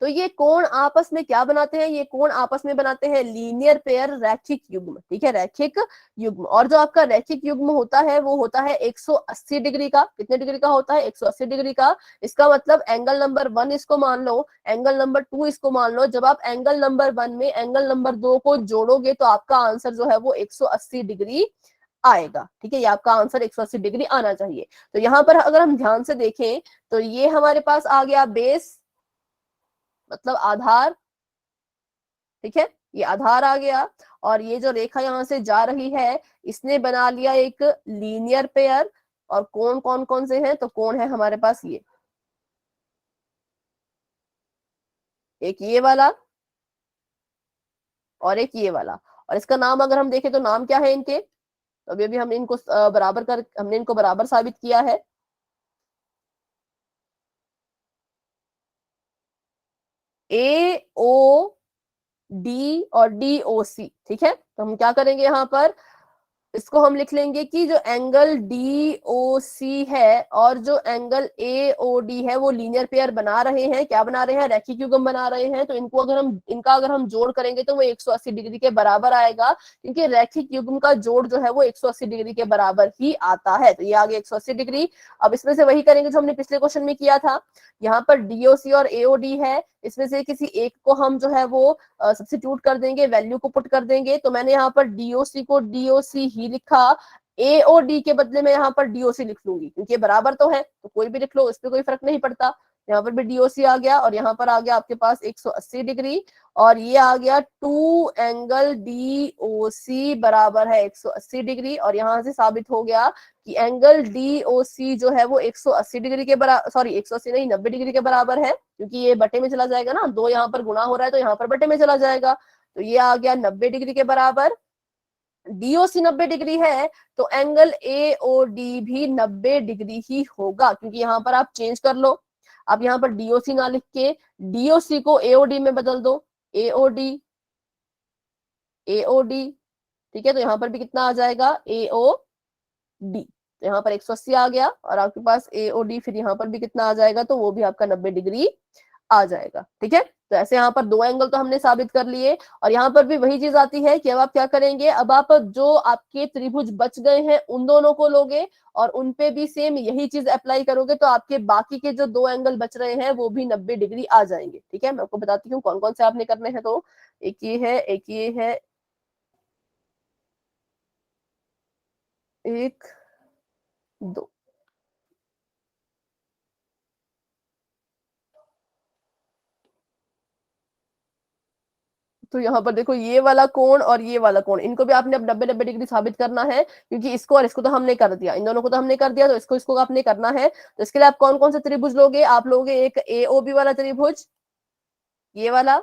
तो ये कोण आपस में क्या बनाते हैं, ये कोण आपस में बनाते हैं लीनियर पेयर, रैखिक युग्म। ठीक है, रैखिक युग्म। और जो आपका रैखिक युग्म होता है वो होता है 180 डिग्री का। कितने डिग्री का होता है, 180 डिग्री का। इसका मतलब एंगल नंबर 1 इसको मान लो, एंगल नंबर 2 इसको मान लो। जब आप एंगल नंबर 1 में एंगल नंबर 2 को जोड़ोगे तो आपका आंसर जो है वो 180 डिग्री आएगा। ठीक है, ये आपका आंसर 180 डिग्री आना चाहिए। तो यहाँ पर अगर हम ध्यान से देखें तो ये हमारे पास आ गया बेस, मतलब आधार। ठीक है, ये आधार आ गया, और ये जो रेखा यहां से जा रही है इसने बना लिया एक लीनियर पेयर। और कोण कौन कौन से हैं, तो कोण है हमारे पास ये, एक ये वाला और एक ये वाला। और इसका नाम अगर हम देखें तो नाम क्या है इनके, तो अभी अभी हमने इनको हमने इनको बराबर साबित किया है। AOD और DOC। ठीक है, तो हम क्या करेंगे यहाँ पर, इसको हम लिख लेंगे कि जो एंगल DOC है और जो एंगल AOD है वो लीनियर पेयर बना रहे हैं। क्या बना रहे हैं, रैखिक युग्म बना रहे हैं। तो इनका अगर हम जोड़ करेंगे तो वो 180 डिग्री के बराबर आएगा, क्योंकि रैखिक युग्म का जोड़ जो है वो 180 डिग्री के बराबर ही आता है। तो ये आ गया 180 डिग्री। अब इसमें से वही करेंगे जो हमने पिछले क्वेश्चन में किया था। यहाँ पर DOC और AOD है, इसमें से किसी एक को हम जो है वो सब्स्टिट्यूट कर देंगे, वैल्यू को पुट कर देंगे। तो मैंने यहाँ पर DOC को DOC ही लिखा, ए ओ डी के बदले में यहाँ पर डीओसी लिख लूंगी, क्योंकि ये बराबर तो है, तो कोई भी लिख लो, इस पे कोई फर्क नहीं पड़ता। यहाँ पर भी डीओसी आ गया और यहाँ पर आ गया आपके पास 180 डिग्री, और ये आ गया 2 एंगल डीओसी बराबर है 180 डिग्री। और यहाँ से साबित हो गया कि एंगल डीओसी जो है वो 180 डिग्री के बराबर, सॉरी 180 नहीं 90 डिग्री के बराबर है, क्योंकि ये बटे में चला जाएगा ना, 2 यहाँ पर गुणा हो रहा है तो यहाँ पर बटे में चला जाएगा, तो ये आ गया 90 डिग्री के बराबर। डीओसी 90 डिग्री है तो एंगल एओडी भी 90 डिग्री ही होगा, क्योंकि यहाँ पर आप चेंज कर लो, आप यहाँ पर डीओसी ना लिख के डीओसी को एओडी में बदल दो, एओडी एओडी, ठीक है, तो यहाँ पर भी कितना आ जाएगा एओडी, तो यहाँ पर 180 आ गया, और आपके पास एओडी फिर यहाँ पर भी कितना आ जाएगा, तो वो भी आपका 90 डिग्री आ जाएगा। ठीक है, तो ऐसे यहाँ पर 2 एंगल तो हमने साबित कर लिए, और यहाँ पर भी वही चीज आती है कि अब आप क्या करेंगे, अब आप जो आपके त्रिभुज बच गए हैं उन दोनों को लोगे और उनपे भी सेम यही चीज अप्लाई करोगे, तो आपके बाकी के जो 2 एंगल बच रहे हैं वो भी 90 डिग्री आ जाएंगे। ठीक है, मैं आपको बताती हूँ कौन कौन से आपने करने हैं। तो एक ये है, एक ये है, एक, दो, तो यहाँ पर देखो ये वाला कोण और ये वाला कोण, इनको भी आपने अब 90-90 डिग्री साबित करना है, क्योंकि इसको और इसको तो हमने कर दिया, इन दोनों को तो हमने कर दिया, तो इसको इसको आपने करना है। तो इसके लिए आप कौन कौन से त्रिभुज लोगे, आप लोगे एक एओबी वाला त्रिभुज, ये वाला,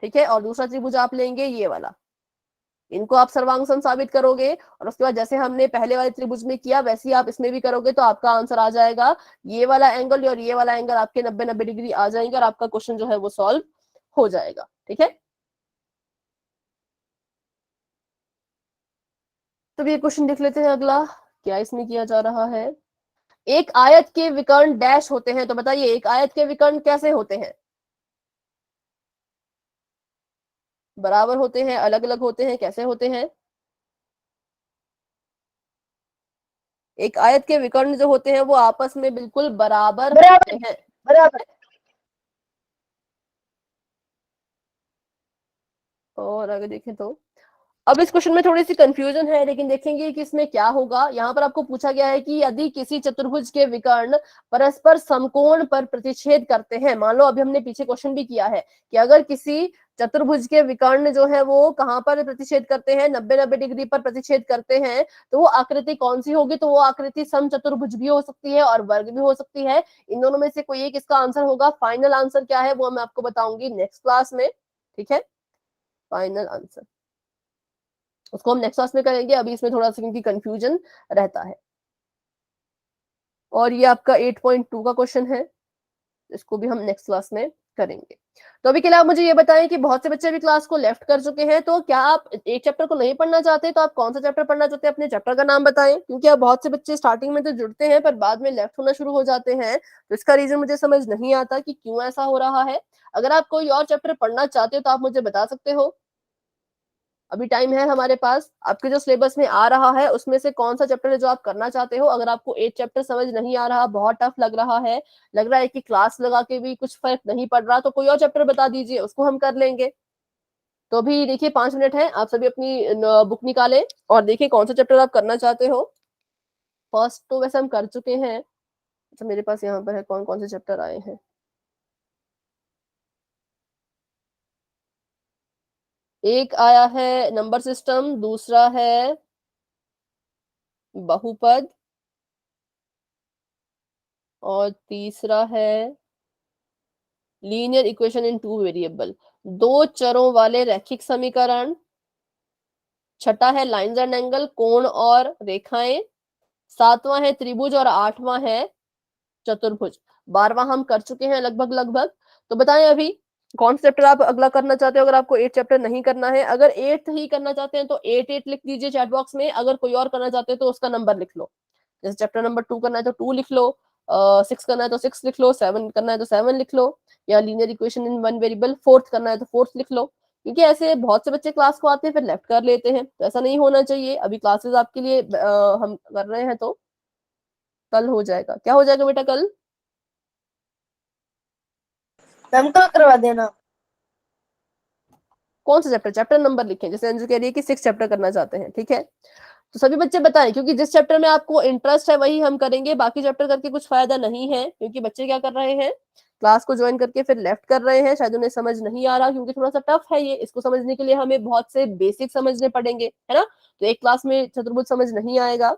ठीक है, और दूसरा त्रिभुज आप लेंगे ये वाला, इनको आप सर्वांग साबित करोगे, और उसके बाद जैसे हमने पहले वाले त्रिभुज में किया वैसे ही आप इसमें भी करोगे, तो आपका आंसर आ जाएगा ये वाला एंगल और ये वाला एंगल आपके 90-90 डिग्री आ जाएंगे, और आपका क्वेश्चन जो है वो सॉल्व हो जाएगा। ठीक है, तो ये क्वेश्चन देख लेते हैं अगला, क्या इसमें किया जा रहा है। एक आयत के विकर्ण डैश होते हैं, तो बताइए एक आयत के विकर्ण कैसे होते हैं, बराबर होते हैं, अलग अलग होते हैं, कैसे होते हैं। एक आयत के विकर्ण जो होते हैं वो आपस में बिल्कुल बराबर होते हैं, बराबर। और आगे देखें तो अब इस क्वेश्चन में थोड़ी सी कंफ्यूजन है, लेकिन देखेंगे कि इसमें क्या होगा। यहाँ पर आपको पूछा गया है कि यदि किसी चतुर्भुज के विकर्ण परस्पर समकोण पर प्रतिच्छेद करते हैं, मान लो अभी हमने पीछे क्वेश्चन भी किया है कि अगर किसी चतुर्भुज के विकर्ण जो है वो कहाँ पर प्रतिच्छेद करते हैं, 90-90 डिग्री पर प्रतिच्छेद करते हैं, तो वो आकृति कौन सी होगी, तो वो आकृति समचतुर्भुज भी हो सकती है और वर्ग भी हो सकती है। इन दोनों में से कोई एक इसका आंसर होगा। फाइनल आंसर क्या है वो मैं आपको बताऊंगी नेक्स्ट क्लास में। ठीक है, फाइनल आंसर उसको हम नेक्स्ट क्लास में करेंगे, अभी इसमें थोड़ा सा क्योंकि कंफ्यूजन रहता है। और ये आपका 8.2 का क्वेश्चन है, इसको भी हम नेक्स्ट क्लास में करेंगे। तो अभी के लिए आप मुझे ये बताएं कि बहुत से बच्चे अभी क्लास को लेफ्ट कर चुके हैं, तो क्या आप एक चैप्टर को नहीं पढ़ना चाहते, तो आप कौन सा चैप्टर पढ़ना चाहते हैं, अपने चैप्टर का नाम बताएं, क्योंकि अब बहुत से बच्चे स्टार्टिंग में तो जुड़ते हैं पर बाद में लेफ्ट होना शुरू हो जाते हैं, तो इसका रीजन मुझे समझ नहीं आता कि क्यों ऐसा हो रहा है। अगर आप कोई और चैप्टर पढ़ना चाहते हो तो आप मुझे बता सकते हो, अभी टाइम है हमारे पास। आपके जो सिलेबस में आ रहा है उसमें से कौन सा चैप्टर है जो आप करना चाहते हो। अगर आपको 8 चैप्टर समझ नहीं आ रहा, बहुत टफ लग रहा है, लग रहा है कि क्लास लगा के भी कुछ फर्क नहीं पड़ रहा, तो कोई और चैप्टर बता दीजिए, उसको हम कर लेंगे। तो अभी देखिए 5 मिनट है, आप सभी अपनी बुक निकालें और देखिए कौन सा चैप्टर आप करना चाहते हो। फर्स्ट तो वैसे हम कर चुके हैं। अच्छा, मेरे पास यहाँ पर है कौन कौन से चैप्टर आए हैं। एक आया है नंबर सिस्टम, दूसरा है बहुपद, और तीसरा है लीनियर इक्वेशन इन 2 वेरिएबल, 2 चरों वाले रैखिक समीकरण। छठा है लाइंस एंड एंगल, कोण और रेखाएं। सातवां है त्रिभुज और आठवां है चतुर्भुज। 12वां हम कर चुके हैं लगभग लगभग। तो बताएं अभी कौन सा चैप्टर आप अगला करना चाहते हो। अगर आपको 8 चैप्टर नहीं करना है, अगर 8 ही करना चाहते हैं तो 8 लिख दीजिए चैट बॉक्स में। अगर कोई और करना चाहते हो तो उसका नंबर लिख लो, जैसे चैप्टर नंबर 2 करना है तो 2 लिख लो, 6 करना है तो 6 लिख लो, 7 करना है तो 7 लिख लो, या linear equation in 1 variable 4th करना है तो 4th लिख लो। क्योंकि ऐसे बहुत से बच्चे क्लास को आते हैं फिर लेफ्ट कर लेते हैं, तो ऐसा नहीं होना चाहिए। अभी क्लासेस आपके लिए हम कर रहे हैं, तो कल हो जाएगा। क्या हो जाएगा बेटा कल? मैम कल करवा देना। कौन सा चैप्टर, चैप्टर नंबर लिखें, जैसे अंजू कह रही है कि 6 चैप्टर करना चाहते हैं, ठीक है। तो सभी बच्चे बताएं, क्योंकि जिस चैप्टर में आपको इंटरेस्ट है वही हम करेंगे, बाकी चैप्टर करके कुछ फायदा नहीं है, क्योंकि बच्चे क्या कर रहे हैं, क्लास को ज्वाइन करके फिर लेफ्ट कर रहे हैं, शायद उन्हें समझ नहीं आ रहा, क्योंकि थोड़ा सा टफ है ये, इसको समझने के लिए हमें बहुत से बेसिक समझने पड़ेंगे, है ना। तो एक क्लास में चतुर्भुज समझ नहीं आएगा।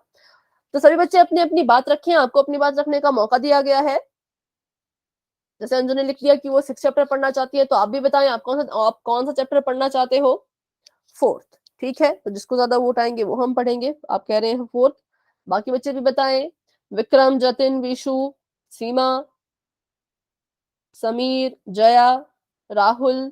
तो सभी बच्चे अपनी अपनी बात रखें, आपको अपनी बात रखने का मौका दिया गया है। जैसे अंजू ने लिख दिया कि वो 6 चैप्टर पढ़ना चाहती है, तो आप भी बताएं आप कौन सा चैप्टर पढ़ना चाहते हो। 4th, ठीक है। तो जिसको ज्यादा वोट आएंगे वो हम पढ़ेंगे, आप कह रहे हैं 4th। बाकी बच्चे भी बताएं, विक्रम, जतिन, विशु, सीमा, समीर, जया, राहुल,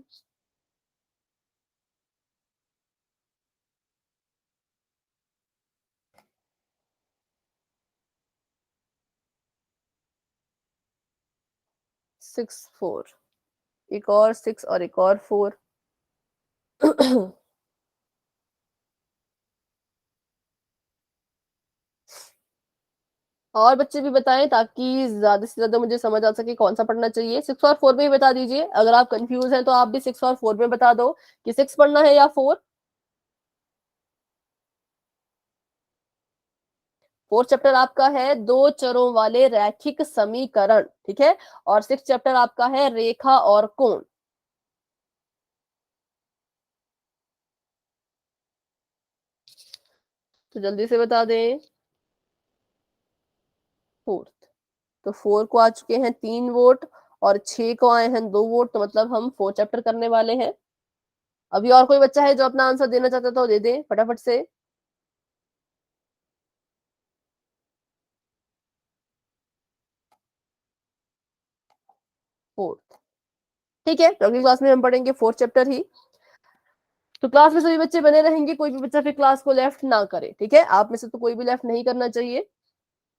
सिक्स 4, एक और 6 और एक और 4। और बच्चे भी बताएं ताकि ज्यादा से ज्यादा मुझे समझ आ सके कौन सा पढ़ना चाहिए। 6 और 4 में ही बता दीजिए, अगर आप कंफ्यूज हैं तो आप भी 6 और 4 में बता दो कि 6 पढ़ना है या 4। 4 चैप्टर आपका है 2 चरों वाले रैखिक समीकरण, ठीक है। और 6 चैप्टर आपका है रेखा और कोण। तो जल्दी से बता दें। 4th, तो 4 को आ चुके हैं 3 वोट और 6 को आए हैं 2 वोट, तो मतलब हम 4 चैप्टर करने वाले हैं। अभी और कोई बच्चा है जो अपना आंसर देना चाहता है तो दे दे फटाफट से। 4th, ठीक है। तो अगली क्लास में हम पढ़ेंगे 4th चैप्टर ही। तो क्लास में सभी बच्चे बने रहेंगे, कोई भी बच्चा फिर क्लास को लेफ्ट ना करे, ठीक है। आप में से तो कोई भी लेफ्ट नहीं करना चाहिए,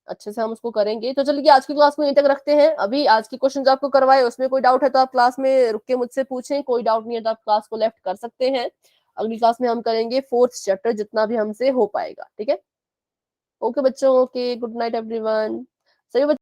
अच्छे से हम उसको करेंगे। तो चलिए आज की क्लास को यहीं तक रखते हैं। अभी आज के क्वेश्चन जो आपको करवाए उसमें कोई डाउट है तो आप क्लास में रुक के मुझसे पूछें, कोई डाउट नहीं है तो आप क्लास को लेफ्ट कर सकते हैं। अगली क्लास में हम करेंगे 4th चैप्टर, जितना भी हमसे हो पाएगा, ठीक है। ओके बच्चों, ओके, गुड नाइट एवरीवन। सभी